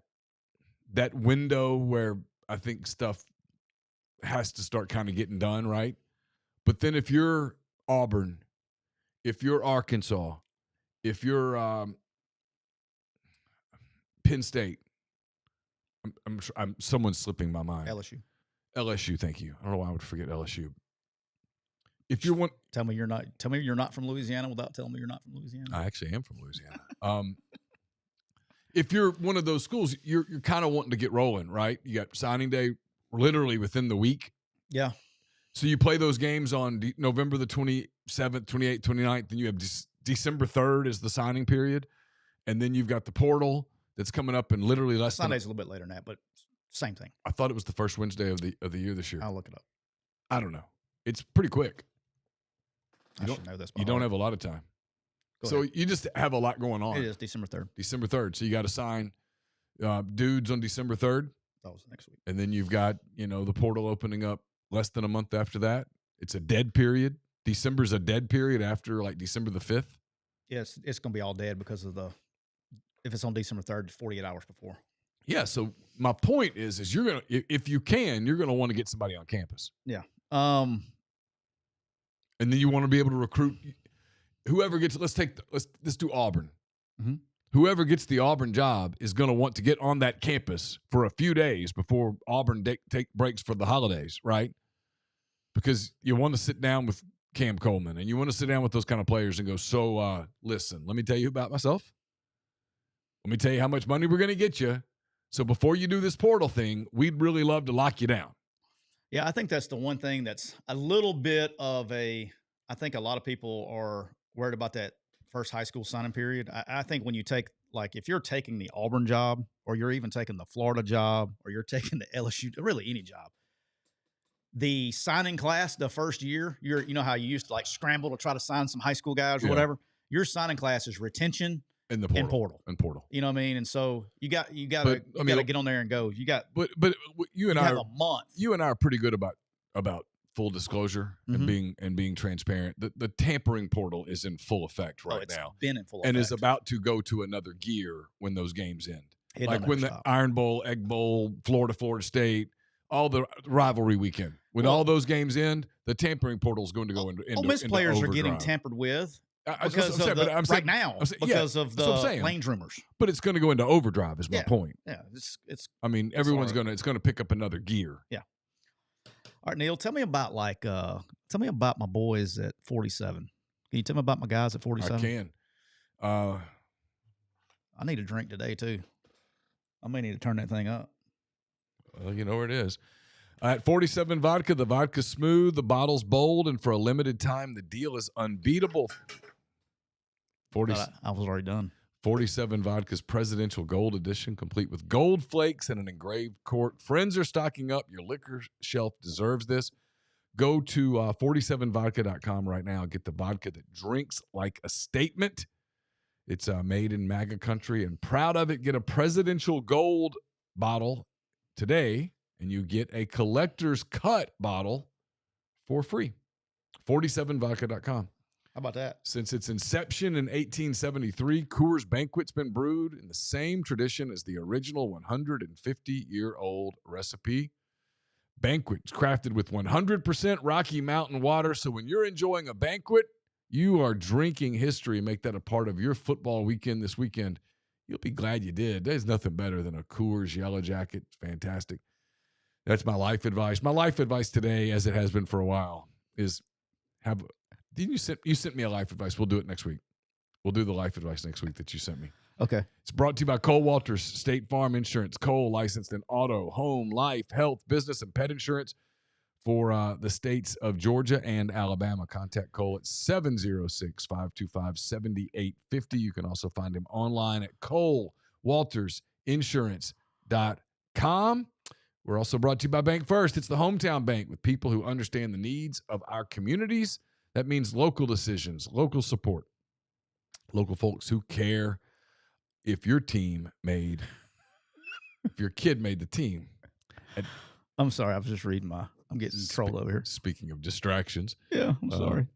that window where I think stuff has to start kind of getting done, right? But then if you're Auburn, if you're Arkansas, if you're Penn State, I'm someone's slipping my mind. LSU, thank you. I don't know why I would forget LSU. If you want, tell me you're not from Louisiana without telling me you're not from Louisiana. I actually am from Louisiana. If you're one of those schools, you're kind of wanting to get rolling, right? You got signing day literally within the week. Yeah. So you play those games on November the 27th, 28th, 29th, and you have December 3rd is the signing period. And then you've got the portal that's coming up in literally less than Sunday's a little bit later than that, but same thing. I thought it was the first Wednesday of the year this year. I'll look it up. I don't know. It's pretty quick. I should know this. You don't have a lot of time. So you just have a lot going on. It is December 3rd. December 3rd. So you got to sign dudes on December 3rd. That was next week. And then you've got, the portal opening up less than a month after that. It's a dead period. December's a dead period after like December the 5th. Yes, it's going to be all dead because of if it's on December 3rd, it's 48 hours before. Yeah. So my point is you're going to, if you can, you're going to want to get somebody on campus. Yeah. And then you want to be able to recruit whoever gets, let's do Auburn. Mm-hmm. Whoever gets the Auburn job is going to want to get on that campus for a few days before Auburn take breaks for the holidays, right? Because you want to sit down with Cam Coleman and you want to sit down with those kind of players and go, so listen, let me tell you about myself. Let me tell you how much money we're going to get you. So before you do this portal thing, we'd really love to lock you down. Yeah, I think that's the one thing that's a little bit of I think a lot of people are worried about that first high school signing period. I think when you take, like, if you're taking the Auburn job or you're even taking the Florida job or you're taking the LSU, really any job, the signing class, the first year, you know how you used to like scramble to try to sign some high school guys or whatever. Your signing class is retention and portal. You know what I mean? And so you got to get on there and go. You got, but you and I have a month. You and I are pretty good about full disclosure and being transparent. The tampering portal is in full effect right now. Been in full effect. And is about to go to another gear when those games end. Like when the stop. Iron Bowl, Egg Bowl, Florida State, all the rivalry weekend. When all those games end, the tampering portal is going to go into Ole Miss players overdrive. are getting tampered with because of the Lane rumors. But it's going to go into overdrive is my point. Yeah, it's. I mean, everyone's going to pick up another gear. Yeah. All right, Neal, tell me about my boys at 47. Can you tell me about my guys at 47? I can. I need a drink today too. I may need to turn that thing up. Well, you know where it is. At 47 Vodka, the vodka's smooth, the bottle's bold, and for a limited time, the deal is unbeatable. I was already done. 47 Vodka's Presidential Gold Edition, complete with gold flakes and an engraved cork. Friends are stocking up. Your liquor shelf deserves this. Go to 47vodka.com right now and get the vodka that drinks like a statement. It's made in MAGA country and proud of it. Get a Presidential Gold bottle today, and you get a collector's cut bottle for free. 47vodka.com. How about that? Since its inception in 1873, Coors Banquet's been brewed in the same tradition as the original 150-year-old recipe. Banquet's crafted with 100% Rocky Mountain water, so when you're enjoying a banquet, you are drinking history. Make that a part of your football weekend this weekend. You'll be glad you did. There's nothing better than a Coors Yellow Jacket. It's fantastic. That's my life advice. My life advice today, as it has been for a while, is you sent me a life advice. We'll do it next week. We'll do the life advice next week that you sent me. Okay. It's brought to you by Cole Walters, State Farm Insurance. Cole, licensed in auto, home, life, health, business, and pet insurance for the states of Georgia and Alabama. Contact Cole at 706-525-7850. You can also find him online at colewaltersinsurance.com. We're also brought to you by Bank First. It's the hometown bank with people who understand the needs of our communities. That means local decisions, local support, local folks who care if your kid made the team. I'm sorry. I was just reading I'm getting trolled over here. Speaking of distractions. Yeah, I'm sorry.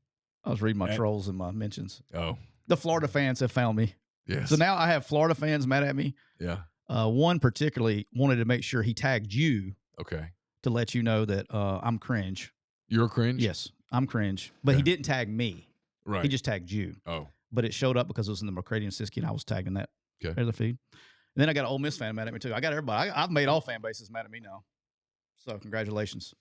I was reading my trolls and my mentions. Oh. The Florida fans have found me. Yes. So now I have Florida fans mad at me. Yeah. One particularly wanted to make sure he tagged you. Okay. To let you know that I'm cringe. You're cringe? Yes, I'm cringe. But he didn't tag me. Right. He just tagged you. Oh. But it showed up because it was in the McCready and Siskey, and I was tagging that other feed. And then I got an Ole Miss fan mad at me, too. I got everybody. I've made all fan bases mad at me now. So congratulations.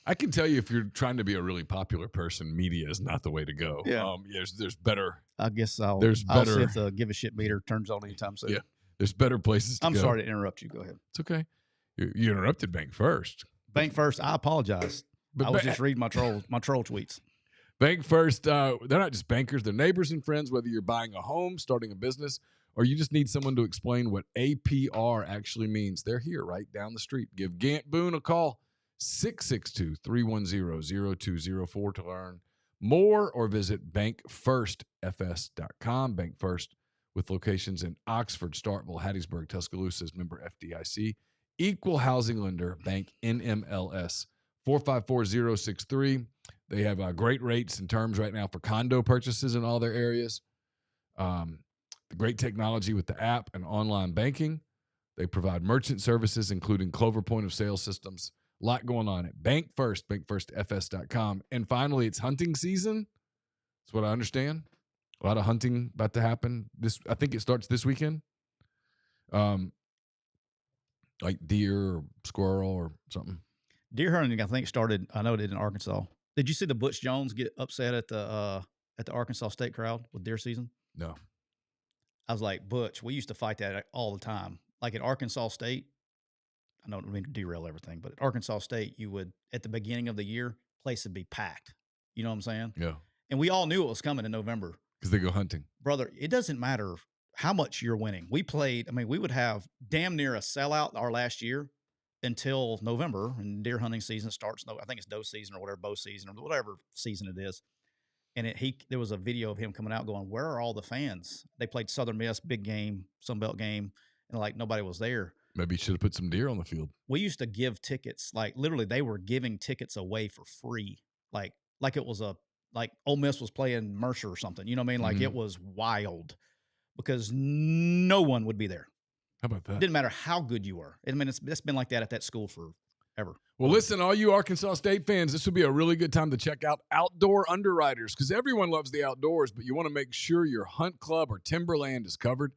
I can tell you if you're trying to be a really popular person, media is not the way to go. Yeah. There's better. I guess I'll see if the give a shit meter turns on anytime soon. Yeah. There's better places to go. I'm sorry to interrupt you. Go ahead. It's okay. You interrupted Bank First. Bank First. I apologize. But I was just reading my troll tweets. Bank First, they're not just bankers. They're neighbors and friends, whether you're buying a home, starting a business, or you just need someone to explain what APR actually means. They're here right down the street. Give Gant Boone a call, 662-310-0204 to learn more, or visit bankfirstfs.com. Bank First, with locations in Oxford, Starkville, Hattiesburg, Tuscaloosa, is member FDIC. Equal housing lender, Bank NMLS, 454063. They have great rates and terms right now for condo purchases in all their areas. The great technology with the app and online banking. They provide merchant services, including Clover point of sale systems. A lot going on at Bank First, bankfirstfs.com. And finally, it's hunting season. That's what I understand. A lot of hunting about to happen. I think it starts this weekend. Like deer or squirrel or something. Deer hunting, I think, started. I know it did in Arkansas. Did you see the Butch Jones get upset at the Arkansas State crowd with deer season? No. I was like, Butch, we used to fight that all the time. Like at Arkansas State, I don't mean to derail everything, but at Arkansas State, you would, at the beginning of the year, place would be packed. You know what I'm saying? Yeah. And we all knew it was coming in November. Because they go hunting. Brother, it doesn't matter how much you're winning. We would have damn near a sellout our last year until November, and deer hunting season starts. I think it's doe season or whatever, bow season or whatever season it is. And there was a video of him coming out going, where are all the fans? They played Southern Miss, big game, Sunbelt game, and like nobody was there. Maybe you should have put some deer on the field. We used to give tickets, like literally they were giving tickets away for free. Like it was like Ole Miss was playing Mercer or something. You know what I mean? Like it was wild because no one would be there. How about that? It didn't matter how good you were. I mean, it's been like that at that school forever. Well, listen, all you Arkansas State fans, this would be a really good time to check out Outdoor Underwriters, because everyone loves the outdoors, but you want to make sure your hunt club or timberland is covered.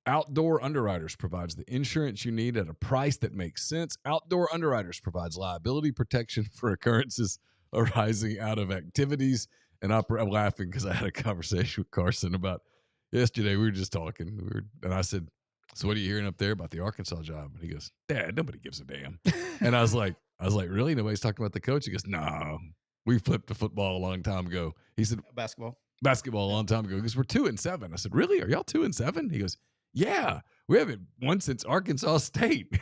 Outdoor Underwriters provides the insurance you need at a price that makes sense. Outdoor Underwriters provides liability protection for occurrences arising out of activities. And I'm laughing because I had a conversation with Carson about yesterday. We were just talking, and I said, so what are you hearing up there about the Arkansas job? And he goes, Dad, nobody gives a damn. And I was like, really? Nobody's talking about the coach? He goes, no, we flipped the football a long time ago. He said, basketball. basketball a long time ago. He goes, we're 2-7. I said, really? Are y'all 2-7? He goes, yeah, we haven't won since Arkansas State.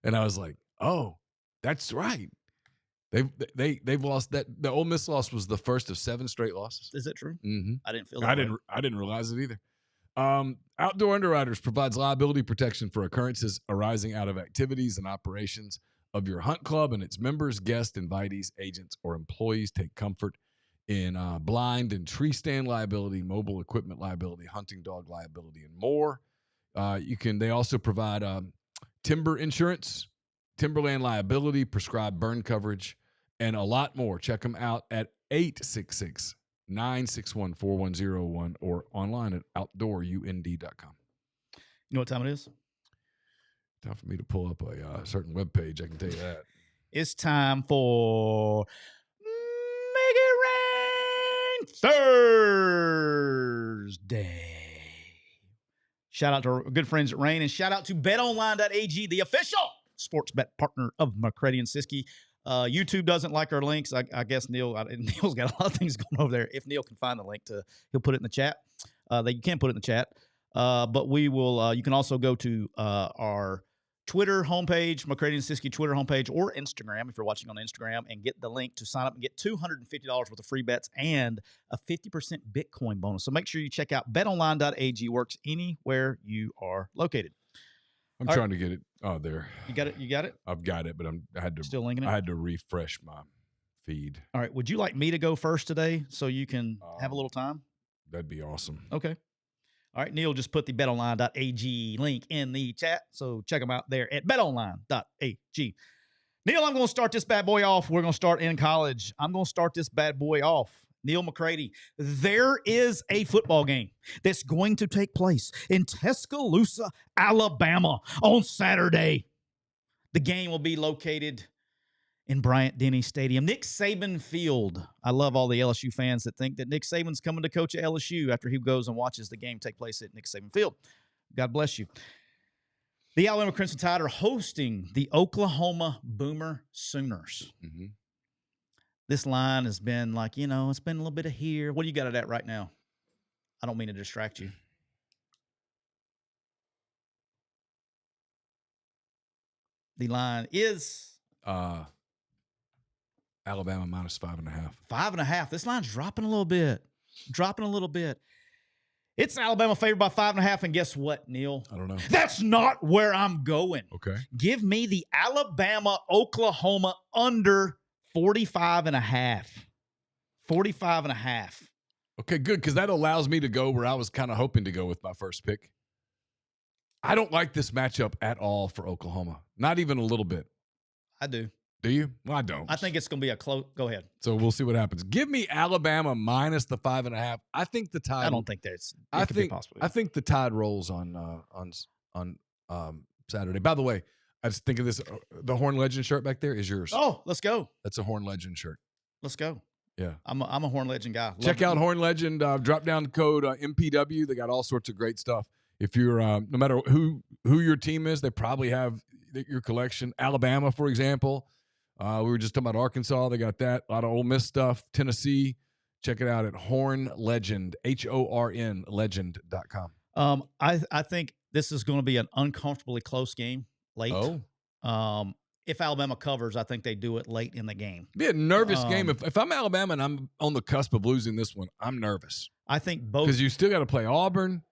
And I was like, oh, that's right. They've lost that. The Ole Miss loss was the first of 7 straight losses. Is that true? Mm-hmm. I didn't feel that. I didn't realize it either. Outdoor Underwriters provides liability protection for occurrences arising out of activities and operations of your hunt club and its members, guests, invitees, agents, or employees. Take comfort in blind and tree stand liability, mobile equipment liability, hunting dog liability, and more. They also provide timber insurance, timberland liability, prescribed burn coverage, and a lot more. Check them out at 866-961-4101 or online at outdoorund.com. You know what time it is? Time for me to pull up a certain web page. I can tell you that. It's time for Make It Rain Thursday. Shout out to our good friends at Rain, and shout out to betonline.ag, the official sports bet partner of McCready and Siskey. YouTube doesn't like our links. I guess Neal's got a lot of things going over there. If Neal can find the link, he'll put it in the chat. You can put it in the chat. But we will. You can also go to our Twitter homepage, McCready and Siskey Twitter homepage, or Instagram if you're watching on Instagram, and get the link to sign up and get $250 worth of free bets and a 50% Bitcoin bonus. So make sure you check out betonline.ag. Works anywhere you are located. I'm trying to get it. Oh, there. You got it? You got it? I've got it, but I had to still linking it. I had to refresh my feed. All right. Would you like me to go first today so you can have a little time? That'd be awesome. Okay. All right, Neal just put the betonline.ag link in the chat, so check them out there at betonline.ag. Neal, I'm going to start this bad boy off. We're going to start in college. I'm going to start this bad boy off. Neal McCready, there is a football game that's going to take place in Tuscaloosa, Alabama on Saturday. The game will be located in Bryant-Denny Stadium, Nick Saban Field. I love all the LSU fans that think that Nick Saban's coming to coach at LSU after he goes and watches the game take place at Nick Saban Field. God bless you. The Alabama Crimson Tide are hosting the Oklahoma Boomer Sooners. Mm-hmm. This line has been it's been a little bit of here. What do you got it at right now? I don't mean to distract you. The line is Alabama minus 5.5. 5.5. This line's dropping a little bit. It's Alabama favored by 5.5. And guess what, Neal? I don't know. That's not where I'm going. Okay. Give me the Alabama-Oklahoma under 45.5. 45.5. Okay, good, because that allows me to go where I was kind of hoping to go with my first pick. I don't like this matchup at all for Oklahoma. Not even a little bit. I do. Do you? Well, I don't. I think it's going to be a close. Go ahead. So we'll see what happens. Give me Alabama minus the 5.5. I think the Tide. I don't think that's. I think the Tide rolls on Saturday. By the way, I just think of this. The Horn Legend shirt back there is yours. Oh, let's go. That's a Horn Legend shirt. Let's go. Yeah, I'm a Horn Legend guy. Check out Horn Legend. Drop down code MPW. They got all sorts of great stuff. If you're no matter who your team is, they probably have your collection. Alabama, for example. We were just talking about Arkansas. They got that. A lot of Ole Miss stuff. Tennessee. Check it out at Horn Legend, HORN legend.com. I think this is going to be an uncomfortably close game late. Oh. If Alabama covers, I think they do it late in the game. Be a nervous game. If I'm Alabama and I'm on the cusp of losing this one, I'm nervous. I think both. Because you still got to play Auburn.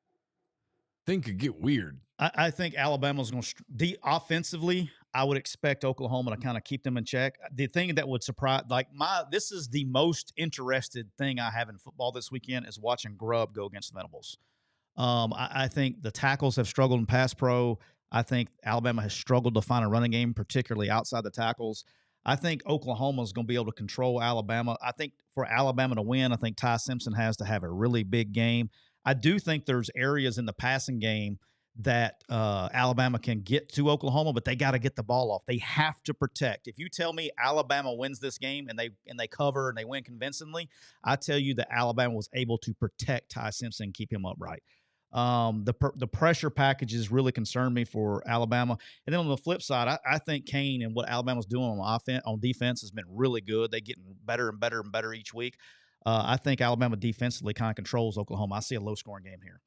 Thing could get weird. I think Alabama's going to offensively. I would expect Oklahoma to kind of keep them in check. The thing that would surprise, this is the most interested thing I have in football this weekend is watching Grubb go against the Venables. I think the tackles have struggled in pass pro. I think Alabama has struggled to find a running game, particularly outside the tackles. I think Oklahoma is going to be able to control Alabama. I think for Alabama to win, I think Ty Simpson has to have a really big game. I do think there's areas in the passing game that Alabama can get to Oklahoma, but they got to get the ball off. They have to protect. If you tell me Alabama wins this game and they cover and they win convincingly, I tell you that Alabama was able to protect Ty Simpson and keep him upright. The pressure packages really concern me for Alabama. And then on the flip side, I think Kane and what Alabama's doing on defense has been really good. They're getting better and better and better each week. I think Alabama defensively kind of controls Oklahoma. I see a low-scoring game here.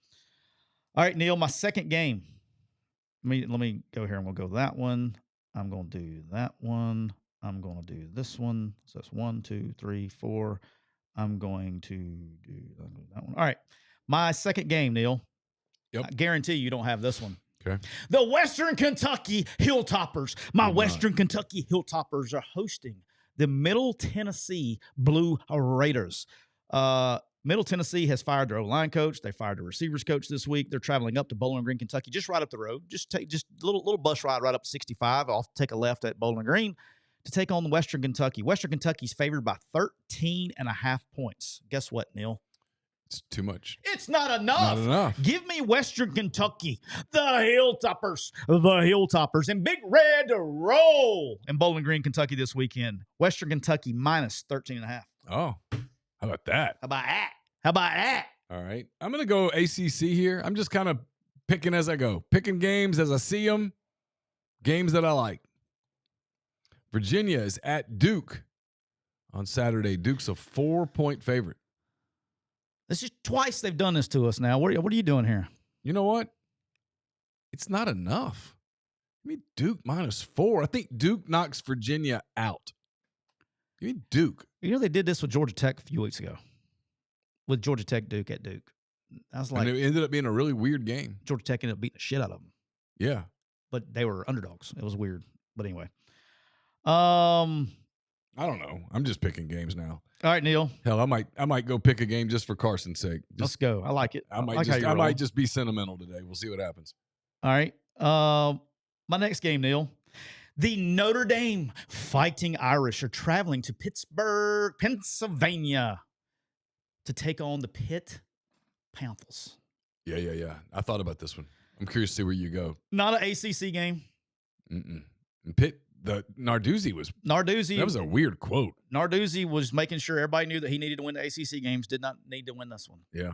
All right, Neal, my second game. Let me go here. I'm going to go that one. I'm going to do that one. I'm going to do this one. So that's 1, 2, 3, 4. I'm going to do that one. All right. My second game, Neal. Yep. I guarantee you don't have this one. Okay. The Western Kentucky Hilltoppers. My Western Kentucky Hilltoppers are hosting the Middle Tennessee Blue Raiders. Middle Tennessee has fired their O-line coach. They fired their receivers coach this week. They're traveling up to Bowling Green, Kentucky, just right up the road. Just a little bus ride right up 65. I'll take a left at Bowling Green to take on the Western Kentucky. Western Kentucky's favored by 13.5 points. Guess what, Neal? It's too much. It's not enough. Not enough. Give me Western Kentucky, the Hilltoppers, and Big Red roll in Bowling Green, Kentucky this weekend. Western Kentucky minus 13.5. Oh, how about that? How about that? All right. I'm going to go ACC here. I'm just kind of picking as I go. Picking games as I see them. Games that I like. Virginia is at Duke on Saturday. Duke's a 4-point favorite. This is twice they've done this to us now. What are you doing here? You know what? It's not enough. Give me Duke -4. I think Duke knocks Virginia out. Give me Duke. You know they did this with Georgia Tech a few weeks ago. With Georgia Tech Duke at Duke. I was like, and it ended up being a really weird game. Georgia Tech ended up beating the shit out of them. Yeah. But they were underdogs. It was weird. But anyway. I don't know. I'm just picking games now. All right, Neal. Hell, I might go pick a game just for Carson's sake. Let's go. I like it. I might just be sentimental today. We'll see what happens. All right. My next game, Neal. The Notre Dame Fighting Irish are traveling to Pittsburgh, Pennsylvania to take on the Pitt Panthers. Yeah. I thought about this one. I'm curious to see where you go. Not an ACC game. And Pitt, the Narduzzi was. That was a weird quote. Narduzzi was making sure everybody knew that he needed to win the ACC games, did not need to win this one. Yeah.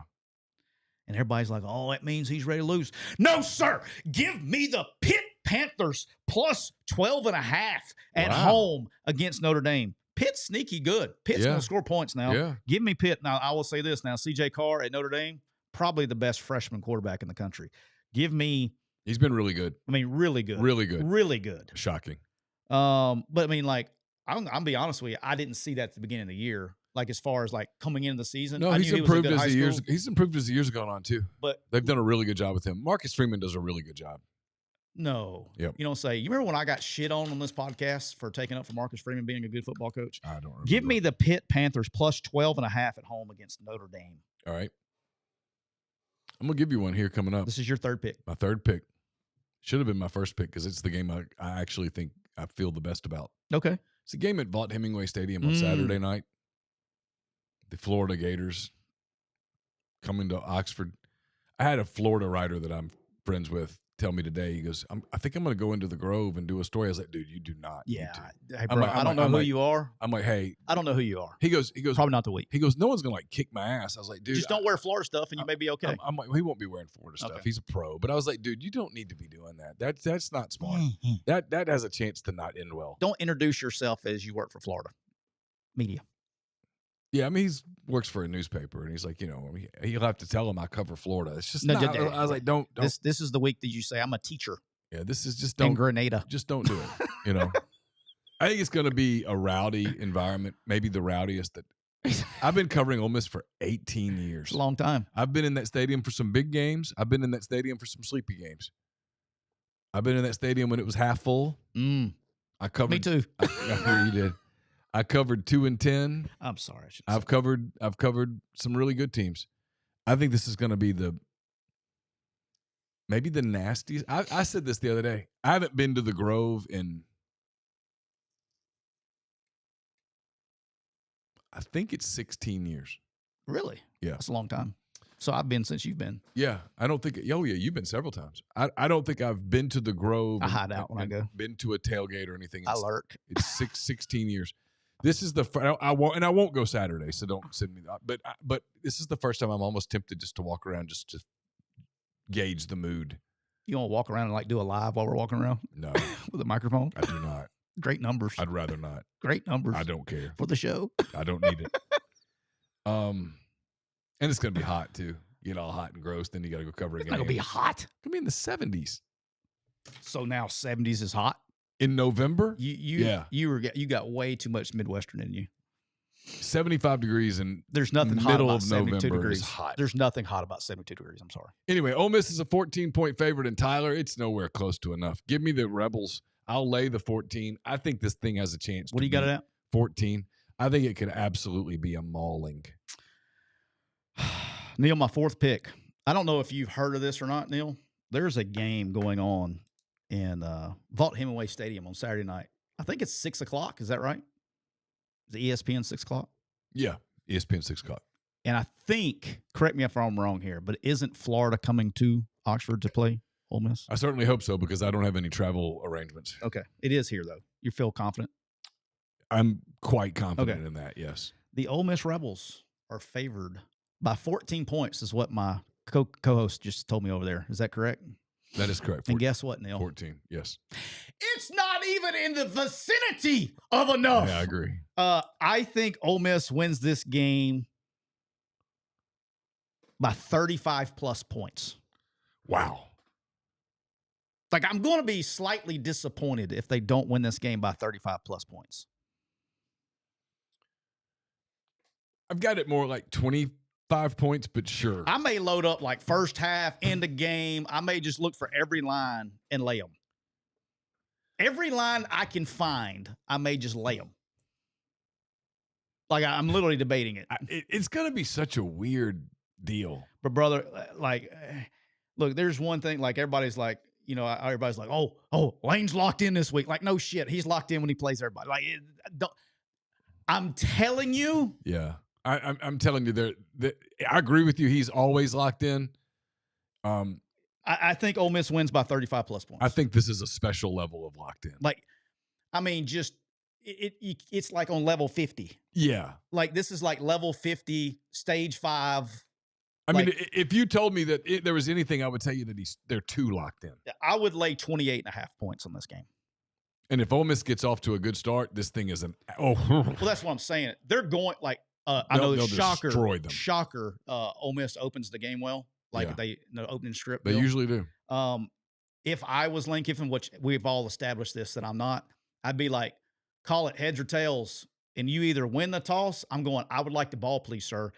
And everybody's like, oh, that means he's ready to lose. No, sir. Give me the Pitt Panthers plus 12.5 at home against Notre Dame. Pitt's sneaky good. Pitt's going to score points now. Yeah. Give me Pitt. Now, I will say this. Now, C.J. Carr at Notre Dame, probably the best freshman quarterback in the country. Give me. He's been really good. I mean, really good. Really good. Really good. Shocking. But, I mean, like, I'll be honest with you. I didn't see that at the beginning of the year. Like, as far as, like, coming into the season. No, he's improved as the years have gone on, too. But they've done a really good job with him. Marcus Freeman does a really good job. No. Yep. You don't say. You remember when I got shit on this podcast for taking up for Marcus Freeman being a good football coach? I don't remember. Give me the Pitt Panthers plus 12.5 at home against Notre Dame. All right. I'm going to give you one here coming up. This is your third pick. My third pick. Should have been my first pick because it's the game I actually think I feel the best about. Okay. It's a game at Vaught-Hemingway Stadium on Saturday night. The Florida Gators coming to Oxford. I had a Florida writer that I'm friends with tell me today. He goes, I think I'm going to go into the Grove and do a story. I was like, dude, you do not. Yeah. Hey, bro, I don't know who you are. I'm like, hey. I don't know who you are. He goes. Probably not the week. He goes, no one's going to like kick my ass. I was like, dude. Just don't wear Florida stuff and you may be okay. I'm like, he won't be wearing Florida stuff. Okay. He's a pro. But I was like, dude, you don't need to be doing that. That's not smart. That has a chance to not end well. Don't introduce yourself as you work for Florida media. Yeah, I mean, he works for a newspaper, and he's like, he'll have to tell him I cover Florida. It's just not. I was like, don't. This is the week that you say I'm a teacher. Yeah, this is just in Grenada. Just don't do it. I think it's going to be a rowdy environment, maybe the rowdiest that I've been covering Ole Miss for 18 years. It's a long time. I've been in that stadium for some big games. I've been in that stadium for some sleepy games. I've been in that stadium when it was half full. I covered. Me too. I hear you did. I covered 2 and 10. I'm sorry. I've covered some really good teams. I think this is going to be maybe the nastiest. I said this the other day. I haven't been to the Grove in, I think it's 16 years. Really? Yeah. That's a long time. So I've been since you've been. Yeah. I don't think, you've been several times. I don't think I've been to the Grove. I hide out when I go. Been to a tailgate or anything. I lurk. It's 16 years. This is I won't go Saturday, so don't send me that. But this is the first time I'm almost tempted just to walk around just to gauge the mood. You want to walk around and like do a live while we're walking around? No. With a microphone? I do not. Great numbers. I'd rather not. Great numbers. I don't care. For the show? I don't need it. And it's going to be hot, too. Get all hot and gross, then you got to go cover a game. It's not going to be hot. It's going to be in the 70s. So now 70s is hot? In November? You got way too much Midwestern in you. 75 degrees in there's nothing middle hot about of 72 November degrees. is hot. There's nothing hot about 72 degrees. I'm sorry. Anyway, Ole Miss is a 14-point favorite in Tyler. It's nowhere close to enough. Give me the Rebels. I'll lay the 14. I think this thing has a chance. What do you got it at? 14. I think it could absolutely be a mauling. Neal, my fourth pick. I don't know if you've heard of this or not, Neal. There's a game going on in Vaught Hemingway Stadium on Saturday night. I think it's 6 o'clock. Is that right? Is the ESPN 6 o'clock? Yeah, ESPN 6 o'clock. And I think, correct me if I'm wrong here, but isn't Florida coming to Oxford to play Ole Miss? I certainly hope so because I don't have any travel arrangements. Okay. It is here, though. You feel confident? I'm quite confident in that, yes. The Ole Miss Rebels are favored by 14 points is what my co-host just told me over there. Is that correct? That is correct. 14, and guess what, Neal? 14, yes. It's not even in the vicinity of enough. Yeah, I agree. I think Ole Miss wins this game by 35-plus points. Wow. Like, I'm going to be slightly disappointed if they don't win this game by 35-plus points. I've got it more like 25 points, but sure. I may load up like first half, end of game. I may just look for every line and lay them. Every line I can find, I may just lay them. Like, I'm literally debating it. It's going to be such a weird deal. But, brother, like, look, there's one thing, like, everybody's like, you know, everybody's like, oh, Lane's locked in this week. Like, no shit. He's locked in when he plays everybody. Like, I'm telling you. Yeah. I'm telling you, I agree with you. He's always locked in. I think Ole Miss wins by 35-plus points. I think this is a special level of locked in. Like, I mean, just it's like on level 50. Yeah. Like, this is like level 50, stage 5. I mean, if you told me that there was anything, I would tell you that they're too locked in. I would lay 28.5 points on this game. And if Ole Miss gets off to a good start, this thing is well, that's what I'm saying. They're going like I know the shocker. Ole Miss opens the game well, like the opening strip. They usually do. If I was Lane Kiffin, which we've all established this that I'm not, I'd be like, call it heads or tails, and you either win the toss. I'm going. I would like the ball, please, sir.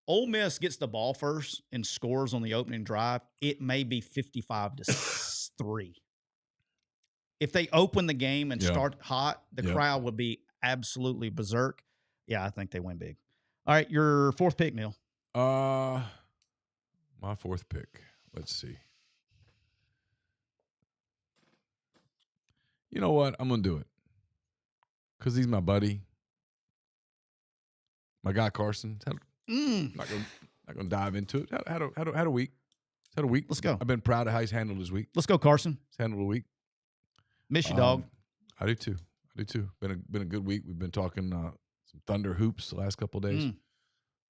Ole Miss gets the ball first and scores on the opening drive. It may be 55-3. If they open the game and start hot, the crowd would be absolutely berserk. Yeah, I think they win big. All right, your fourth pick, Neal. My fourth pick. Let's see. You know what? I'm gonna do it because he's my buddy, my guy Carson. Not gonna dive into it. Had a week. Had a week. Let's go. I've been proud of how he's handled his week. Let's go, Carson. He's handled a week. Miss you, dog. I do too. Been a good week. We've been talking some Thunder hoops the last couple of days.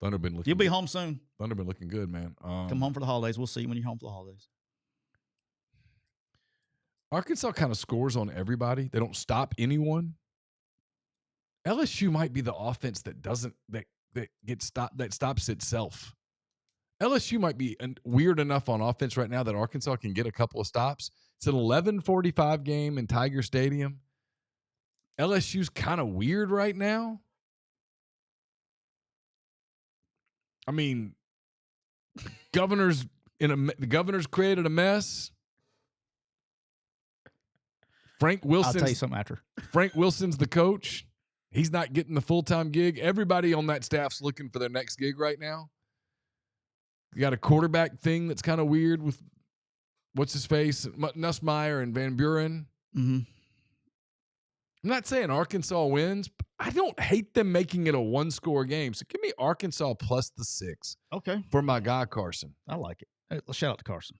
Thunder been looking. You'll be home soon. Thunder been looking good, man. Come home for the holidays. We'll see you when you're home for the holidays. Arkansas kind of scores on everybody. They don't stop anyone. LSU might be the offense that stops itself. LSU might be weird enough on offense right now that Arkansas can get a couple of stops. It's an 11:45 game in Tiger Stadium. LSU's kind of weird right now. I mean, the governor's created a mess. Frank Wilson. I'll tell you something after. Frank Wilson's the coach. He's not getting the full-time gig. Everybody on that staff's looking for their next gig right now. You got a quarterback thing that's kind of weird with what's his face, Nussmeier and Van Buren. Mm-hmm. I'm not saying Arkansas wins, but I don't hate them making it a one-score game. So give me Arkansas plus the 6. Okay. For my guy Carson. I like it. Hey, let's shout out to Carson.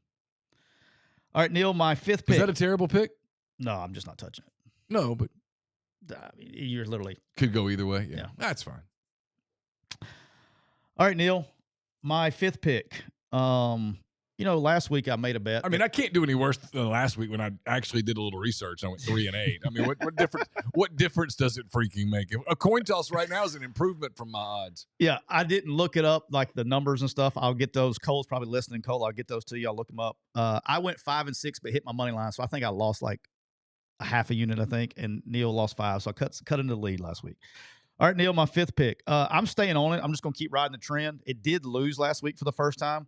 All right, Neal, my fifth pick. Is that a terrible pick? No, I'm just not touching it. No, but I mean, you're literally could go either way. Yeah. That's fine. All right, Neal, my fifth pick. last week I made a bet. I mean, I can't do any worse than last week when I actually did a little research. I went 3-8. I mean, what difference? What difference does it freaking make? A coin toss right now is an improvement from my odds. Yeah, I didn't look it up, like the numbers and stuff. I'll get those. Cole's probably listening. Cole, I'll get those to you. I'll look them up. I went 5-6, but hit my money line, so I think I lost like a half a unit, I think, and Neal lost 5, so I cut into the lead last week. All right, Neal, my 5th pick. I'm staying on it. I'm just going to keep riding the trend. It did lose last week for the first time,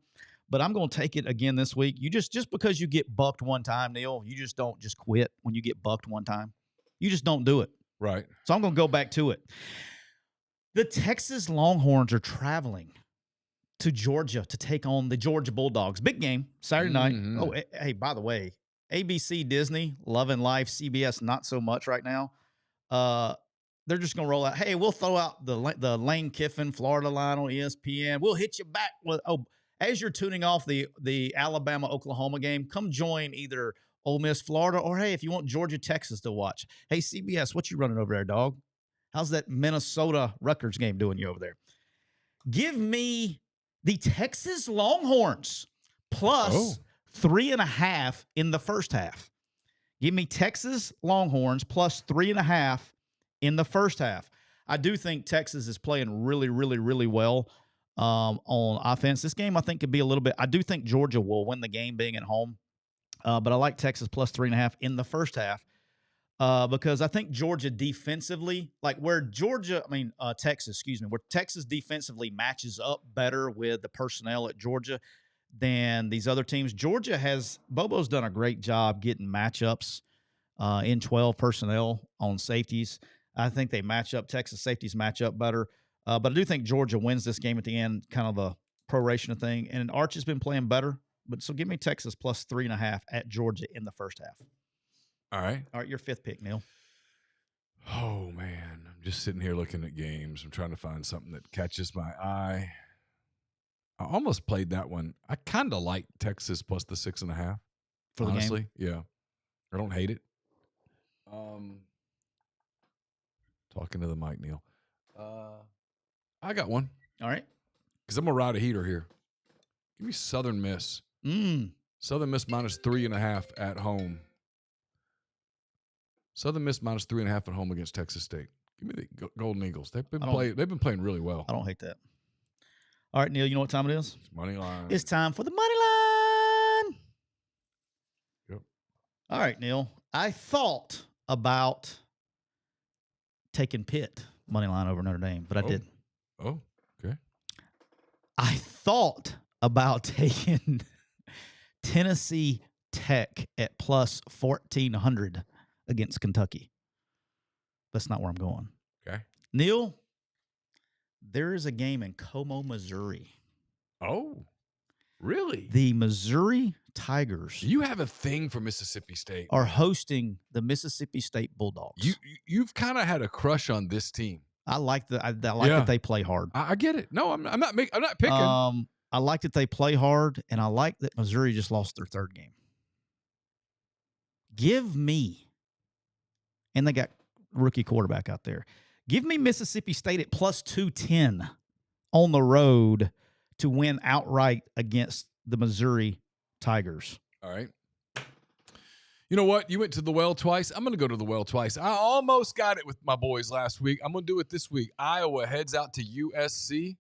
but I'm going to take it again this week. You just because you get bucked one time, Neal, you just don't just quit when you get bucked one time. You just don't do it. Right. So I'm going to go back to it. The Texas Longhorns are traveling to Georgia to take on the Georgia Bulldogs. Big game, Saturday night. Oh, hey, by the way, ABC, Disney, Loving Life, CBS, not so much right now. They're just going to roll out, hey, we'll throw out the Lane Kiffin, Florida line on ESPN. We'll hit you back with, as you're tuning off the Alabama-Oklahoma game, come join either Ole Miss, Florida, or, hey, if you want Georgia, Texas to watch. Hey, CBS, what you running over there, dog? How's that Minnesota-Rutgers game doing you over there? Give me the Texas Longhorns plus 3.5 in the first half. Give me Texas Longhorns plus 3.5 in the first half. I do think Texas is playing really, really, really well on offense. This game, I think, could be a little bit – I do think Georgia will win the game being at home, but I like Texas plus 3.5 in the first half because I think Georgia defensively – where Texas defensively matches up better with the personnel at Georgia than these other teams. Georgia has – Bobo's done a great job getting matchups in 12 personnel on safeties. I think they match up. Texas safeties match up better. But I do think Georgia wins this game at the end, kind of a proration thing. And Arch has been playing better. So give me Texas plus 3.5 at Georgia in the first half. All right. All right, your 5th pick, Neal. Oh, man. I'm just sitting here looking at games. I'm trying to find something that catches my eye. I almost played that one. I kind of like Texas plus the 6.5. For the honestly, game? Yeah. I don't hate it. Talking to the mic, Neal. I got one. All right. Because I'm going to ride a heater here. Give me Southern Miss. Southern Miss minus 3.5 at home. Southern Miss minus 3.5 at home against Texas State. Give me the Golden Eagles. They've been playing really well. I don't hate that. All right, Neal, you know what time it is? It's money line. It's time for the money line. Yep. All right, Neal. I thought about taking Pitt money line over Notre Dame, but I didn't. Oh, okay. I thought about taking Tennessee Tech at plus 1,400 against Kentucky. That's not where I'm going. Okay. Neal, there is a game in Como, Missouri. Oh, really? The Missouri Tigers. You have a thing for Mississippi State. Are hosting the Mississippi State Bulldogs. You've kind of had a crush on this team. I like that they play hard. I get it. No, I'm not picking. I like that they play hard, and I like that Missouri just lost their 3rd game. Give me, and they got rookie quarterback out there. Give me Mississippi State at plus 210 on the road to win outright against the Missouri Tigers. All right. You know what? You went to the well twice. I'm going to go to the well twice. I almost got it with my boys last week. I'm going to do it this week. Iowa heads out to USC.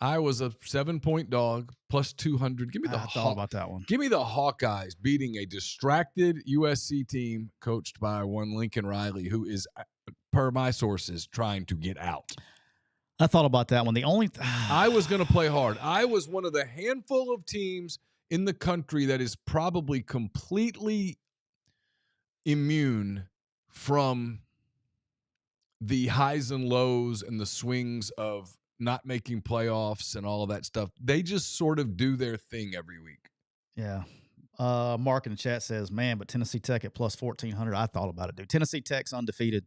Iowa's a 7-point dog, plus 200. Give me the I thought about that one. Give me the Hawkeyes beating a distracted USC team coached by one Lincoln Riley, who is, per my sources, trying to get out. I thought about that one. I was going to play hard. I was one of the handful of teams in the country that is probably completely immune from the highs and lows and the swings of not making playoffs and all of that stuff. They just sort of do their thing every week. Yeah. Mark in the chat says, man, but Tennessee Tech at plus 1,400. I thought about it, dude. Tennessee Tech's undefeated.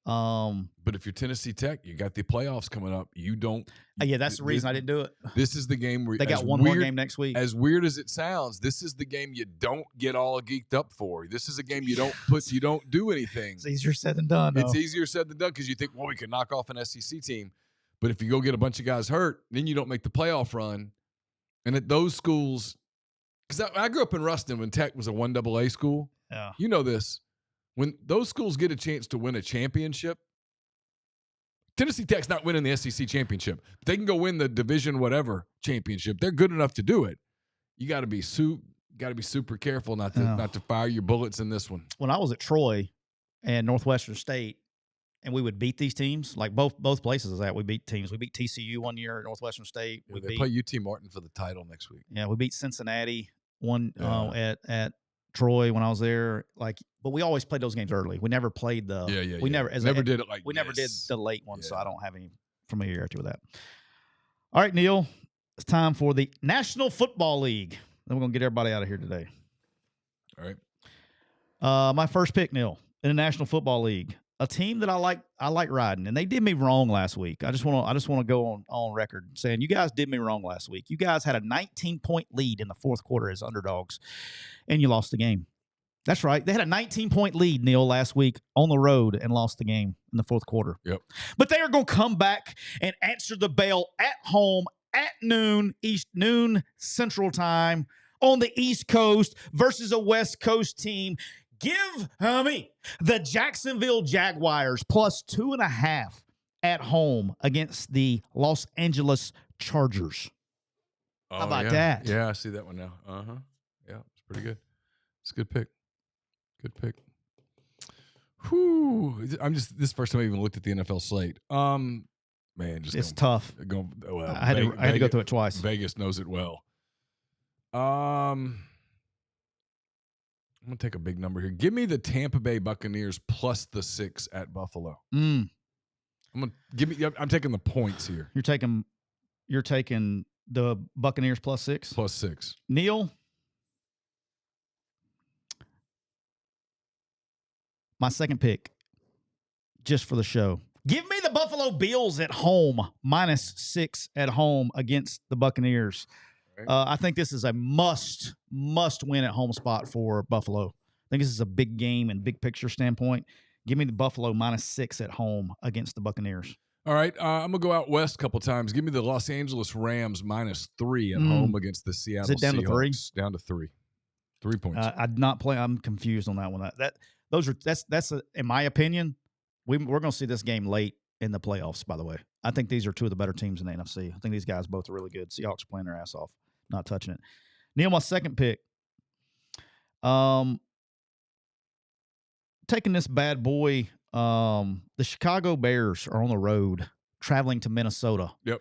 But if you're Tennessee Tech, you got the playoffs coming up. You don't. Yeah, that's the reason I didn't do it. This is the game where they got one more game next week. As weird as it sounds, this is the game you don't get all geeked up for. This is a game you don't do anything. It's easier said than done. It's easier said than done because you think, well, we can knock off an SEC team. But if you go get a bunch of guys hurt, then you don't make the playoff run. And at those schools, because I grew up in Ruston when Tech was a 1AA school. Yeah. You know this. When those schools get a chance to win a championship, Tennessee Tech's not winning the SEC championship. They can go win the division whatever championship. They're good enough to do it. You got to be super careful not to fire your bullets in this one. When I was at Troy and Northwestern State, and we would beat these teams, like both places that we beat teams. We beat TCU one year at Northwestern State. Yeah, they play UT Martin for the title next week. Yeah, we beat Cincinnati at Troy when I was there. But we always played those games early. We never played the. We never did it like. We never did the late one, so I don't have any familiarity with that. All right, Neal, it's time for the National Football League. Then we're gonna get everybody out of here today. All right. My first pick, Neal, in the National Football League. A team that I like riding, and they did me wrong last week. I just want to go on record saying you guys did me wrong last week. You guys had a 19-point lead in the fourth quarter as underdogs, and you lost the game. That's right. They had a 19-point lead, Neal, last week on the road and lost the game in the fourth quarter. Yep. But they are going to come back and answer the bell at home at noon Central Time on the East Coast versus a West Coast team. Give me the Jacksonville Jaguars plus 2.5 at home against the Los Angeles Chargers. How about that? Yeah, I see that one now. Yeah, it's pretty good. It's a good pick. Good pick. Whew. This first time I even looked at the NFL slate. Man, it's tough. I had to go through it twice. Vegas knows it well. I'm going to take a big number here. Give me the Tampa Bay Buccaneers plus the 6 at Buffalo. I'm taking the points here. You're taking the Buccaneers plus 6? Plus 6. Neal, my second pick, just for the show. Give me the Buffalo Bills at home, minus 6 at home against the Buccaneers. I think this is a must win at home spot for Buffalo. I think this is a big game and big picture standpoint. Give me the Buffalo minus 6 at home against the Buccaneers. All right. I'm going to go out west a couple times. Give me the Los Angeles Rams minus 3 at home against the Seattle Seahawks. Is it down to 3? Down to 3. 3 points. I'd not play. I'm confused on that one. That's in my opinion, we're going to see this game late in the playoffs, by the way. I think these are two of the better teams in the NFC. I think these guys both are really good. Seahawks are playing their ass off. Not touching it. Neal, my second pick. Taking this bad boy. The Chicago Bears are on the road, traveling to Minnesota. Yep.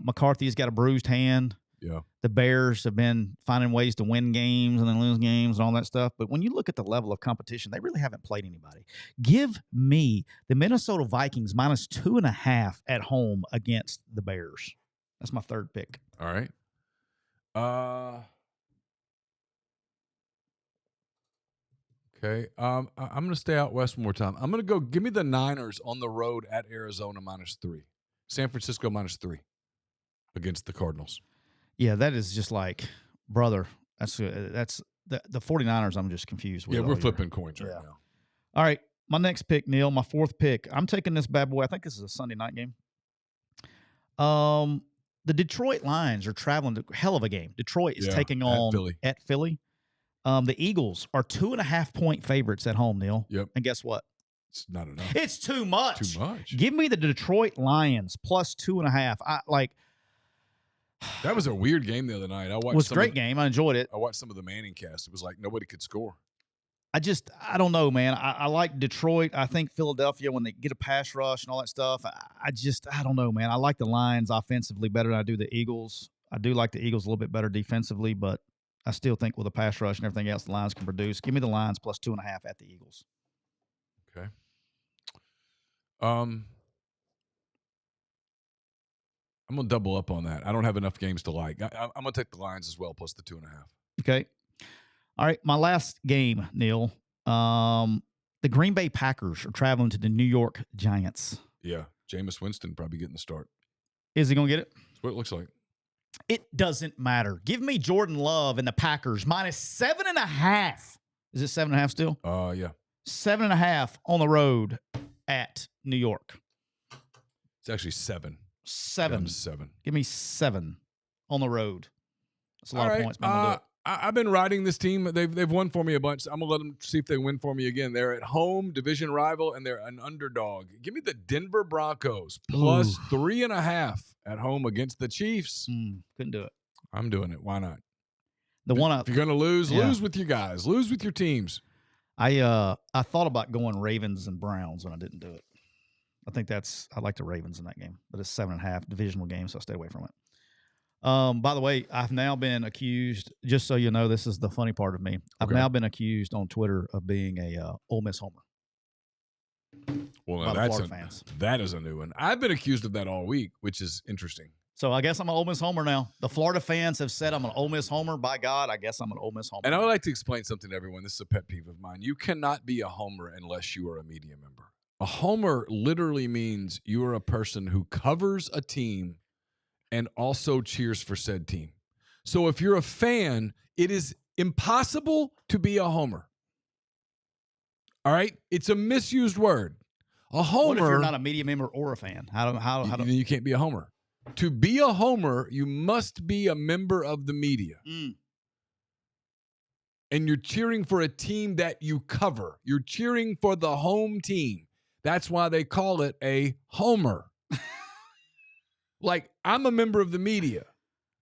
McCarthy's got a bruised hand. Yeah. The Bears have been finding ways to win games and then lose games and all that stuff. But when you look at the level of competition, they really haven't played anybody. Give me the Minnesota Vikings minus 2.5 at home against the Bears. That's my third pick. All right. Okay. I'm going to stay out west one more time. I'm going to go give me the Niners on the road at Arizona minus 3. San Francisco minus 3 against the Cardinals. Yeah, that is just like, brother, that's the 49ers I'm just confused with. Yeah, we're flipping coins right now. All right, my next pick, Neal, my fourth pick. I'm taking this bad boy. I think this is a Sunday night game. The Detroit Lions are traveling to hell of a game. Detroit is taking on at Philly. The Eagles are 2.5-point favorites at home, Neal. Yep. And guess what? It's not enough. It's too much. Too much. Give me the Detroit Lions plus 2.5. That was a weird game the other night. It was a great game. I enjoyed it. I watched some of the Manning cast. It was like nobody could score. I don't know, man. I like Detroit. I think Philadelphia, when they get a pass rush and all that stuff, I don't know, man. I like the Lions offensively better than I do the Eagles. I do like the Eagles a little bit better defensively, but I still think with a pass rush and everything else the Lions can produce. Give me the Lions plus 2.5 at the Eagles. Okay. I'm going to double up on that. I don't have enough games to like. I'm going to take the Lions as well, plus the 2.5. Okay. All right, my last game, Neal. The Green Bay Packers are traveling to the New York Giants. Yeah, Jameis Winston probably getting the start. Is he going to get it? That's what it looks like. It doesn't matter. Give me Jordan Love and the Packers minus 7.5. Is it 7.5 still? Yeah. 7.5 on the road at New York. It's actually 7. 7. Down to 7. Give me 7 on the road. That's a lot of points. Man, I've been riding this team. They've won for me a bunch. I'm gonna let them see if they win for me again. They're at home, division rival, and they're an underdog. Give me the Denver Broncos plus 3.5 at home against the Chiefs. Couldn't do it. I'm doing it. Why not? If you're gonna lose, lose with your guys. Lose with your teams. I thought about going Ravens and Browns, and I didn't do it. I think I like the Ravens in that game, but it's 7.5 divisional game, so I stay away from it. By the way, I've now been accused, just so you know, this is the funny part of me. I've now been accused on Twitter of being a Ole Miss homer. Well, now that is a new one. I've been accused of that all week, which is interesting. So I guess I'm an Ole Miss homer now. The Florida fans have said I'm an Ole Miss homer. By God, I guess I'm an Ole Miss homer. And I would like to explain something to everyone. This is a pet peeve of mine. You cannot be a homer unless you are a media member. A homer literally means you are a person who covers a team and also cheers for said team. So if you're a fan, it is impossible to be a homer. All right? It's a misused word. A homer. What if you're not a media member or a fan? How then you can't be a homer. To be a homer, you must be a member of the media. And you're cheering for a team that you cover. You're cheering for the home team. That's why they call it a homer. Like, I'm a member of the media.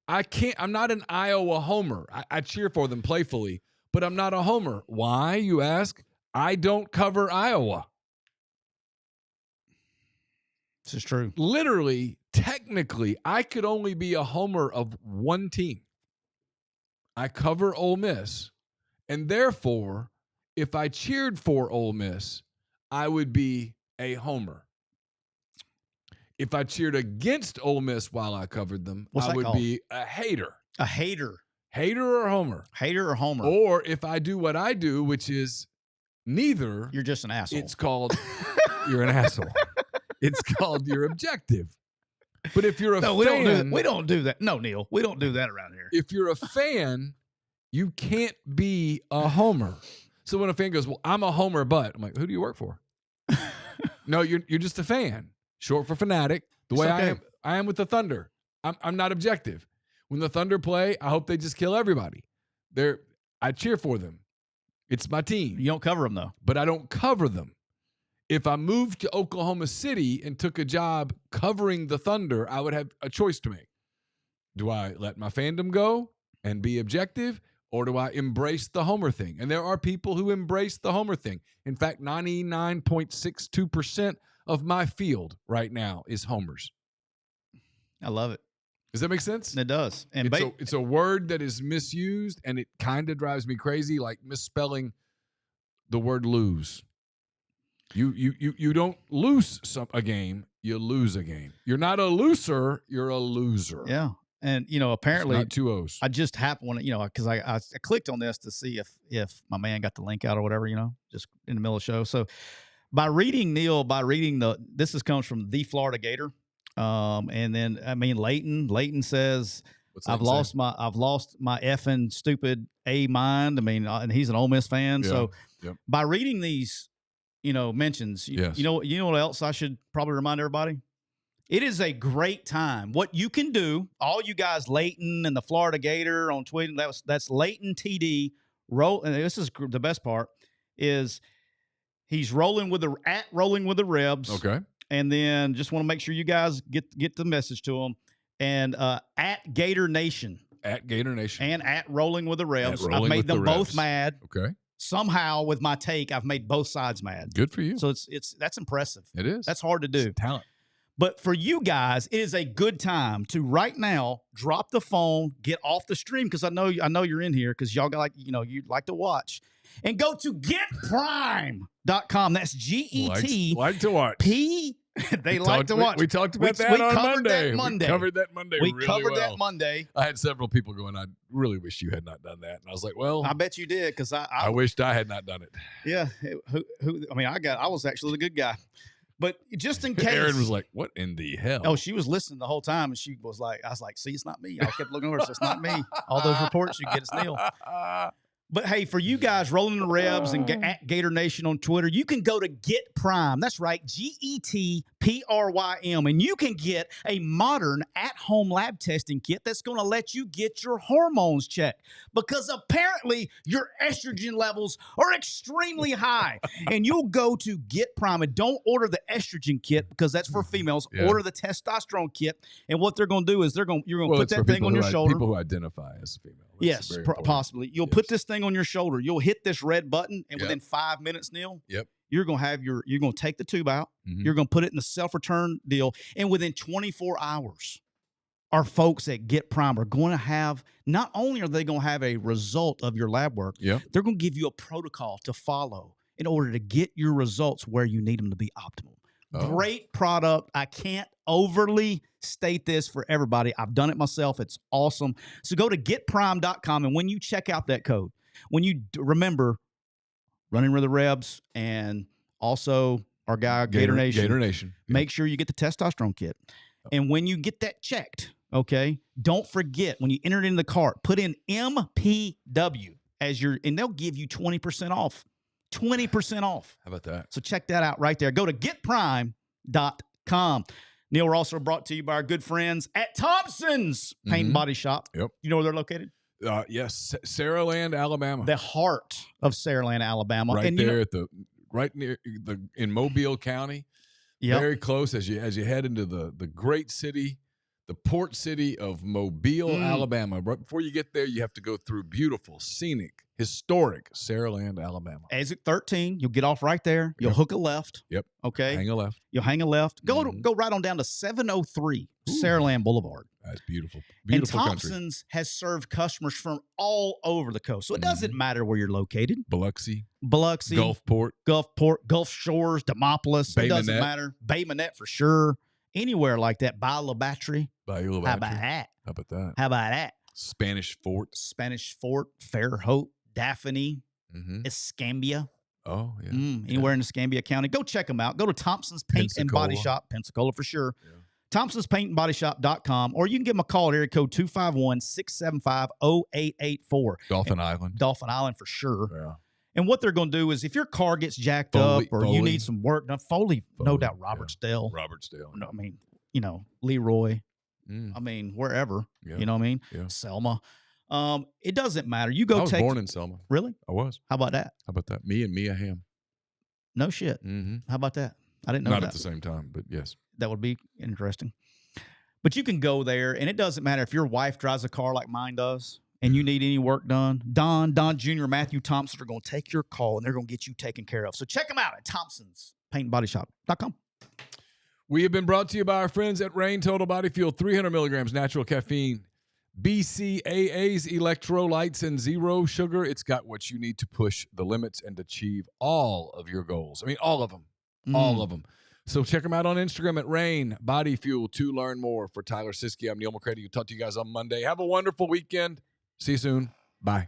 I'm not an Iowa homer. I cheer for them playfully, but I'm not a homer. Why, you ask? I don't cover Iowa. This is true. Literally, technically, I could only be a homer of one team. I cover Ole Miss, and therefore, if I cheered for Ole Miss, I would be a homer. If I cheered against Ole Miss while I covered them, I would be a hater. A hater. Hater or homer? Hater or homer. Or if I do what I do, which is neither. You're just an asshole. It's called you're an asshole. It's called you're objective. But if you're a fan. We don't do that. No, Neal. We don't do that around here. If you're a fan, you can't be a homer. So when a fan goes, well, I'm a homer, but I'm like, who do you work for? No, you're just a fan. Short for fanatic. The way I am with the Thunder. I'm not objective. When the Thunder play, I hope they just kill everybody. I cheer for them. It's my team. You don't cover them, though. But I don't cover them. If I moved to Oklahoma City and took a job covering the Thunder, I would have a choice to make. Do I let my fandom go and be objective, or do I embrace the homer thing? And there are people who embrace the homer thing. In fact, 99.62% of my field right now is homers. I love it. Does that make sense? It does. And it's a word that is misused, and it kind of drives me crazy, like misspelling the word lose. You don't lose a game, you lose a game. You're not a loser, you're a loser. Yeah. And, apparently it's not two O's. I just happened, because I clicked on this to see if my man got the link out or whatever, just in the middle of the show. So by reading this comes from the Florida Gator. And then, Leighton says, I've lost my effing stupid A mind. And he's an Ole Miss fan. Yeah. So by reading these, mentions, yes. you know what else I should probably remind everybody? It is a great time. What you can do, all you guys, Leighton and the Florida Gator on Twitter, that's Leighton TD. And this is the best part, is he's rolling with the Rebs. Okay. And then just want to make sure you guys get the message to them. And at Gator Nation. At Gator Nation. And at Rolling with the Rebs. I've made them both mad. Okay. Somehow with my take, I've made both sides mad. Good for you. So that's impressive. It is. That's hard to do. It's talent. But for you guys, it is a good time to right now drop the phone, get off the stream, because I know you're in here because y'all you like to watch, and go to getprime.com. That's GET. Like to watch. They like to watch. We talked about that on Monday. We covered that Monday. We covered that Monday. I had several people going, I really wish you had not done that. And I was like, well, I bet you did, because I wished I had not done it. Yeah. I was actually the good guy. But just in case. Erin was like, what in the hell? Oh, she was listening the whole time, and she was like, I was like, see, it's not me. I kept looking over, so it's not me. All those reports you get, it's Neal. But hey, for you guys rolling the Rebs and at Gator Nation on Twitter, you can go to Get Prime. That's right, GETPRYM. And you can get a modern at-home lab testing kit that's going to let you get your hormones checked. Because apparently your estrogen levels are extremely high. And you'll go to Get Prime and don't order the estrogen kit because that's for females. Yeah. Order the testosterone kit. And what they're going to do is you're going to put that thing on your shoulder. People who identify as female. That's yes, possibly. You'll put this thing on your shoulder. You'll hit this red button, and within 5 minutes, Neal, you're going to take the tube out. Mm-hmm. You're going to put it in the self-return deal, and within 24 hours, our folks at Get Prime are going to have, not only are they going to have a result of your lab work, they're going to give you a protocol to follow in order to get your results where you need them to be optimal. Oh. Great product. I can't overly state this for everybody. I've done it myself. It's awesome. So go to getprime.com, and when you check out that code, when you remember running with the Rebs and also our guy Gator Nation, make sure you get the testosterone kit. And when you get that checked, okay, don't forget when you enter it in the cart, put in MPW as your, and they'll give you 20% off. 20% off. How about that? So check that out right there. Go to getprime.com. Neal, we're also brought to you by our good friends at Thompson's Paint and Body Shop. Yep. You know where they're located? Yes, Saraland, Alabama. The heart of Saraland, Alabama. Right and there in Mobile County. Yep. Very close as you head into the great city, the port city of Mobile, Alabama. Right before you get there, you have to go through beautiful, scenic, historic Saraland, Alabama. Exit 13, you'll get off right there. You'll hook a left. Yep. Okay. Hang a left. You'll hang a left. Go right on down to 703 Saraland Boulevard. That's beautiful. Beautiful and Thompson's has served customers from all over the coast. So it doesn't matter where you're located. Biloxi, Gulfport, Gulf Shores, Demopolis. It doesn't matter. Bay Minette for sure. Anywhere like that. Bayou Battery. How about that? How about that? Spanish Fort, Fairhope, Daphne, Escambia. Oh, yeah. Anywhere in Escambia County. Go check them out. Go to Thompson's Paint and Body Shop, Pensacola for sure. Yeah. Thompson's Paint and Body Shop.com, or you can give them a call at area code 251-675-0884. Dolphin Island for sure. Yeah. And what they're going to do is if your car gets jacked up or you need some work done, Foley, no doubt, Robertsdale. No, I mean, Leroy. I mean, wherever. Yeah. You know what I mean? Yeah. Selma. It doesn't matter. You go I was born in Selma. Really? I was. How about that? Me and Mia Hamm. No shit. How about that? I didn't know that. Not at the same time, but yes. That would be interesting. But you can go there, and it doesn't matter if your wife drives a car like mine does and you need any work done. Don Jr., Matthew Thompson are going to take your call, and they're going to get you taken care of. So check them out at Thompson's Paint and Body Shop.com. We have been brought to you by our friends at Rain Total Body Fuel, 300 milligrams natural caffeine, BCAAs, electrolytes, and zero sugar. It's got what you need to push the limits and achieve all of your goals. I mean, all of them. All of them. So check them out on Instagram at Rain Body Fuel to learn more. For Tyler Siskey, I'm Neal McCready. We'll talk to you guys on Monday. Have a wonderful weekend. See you soon. Bye.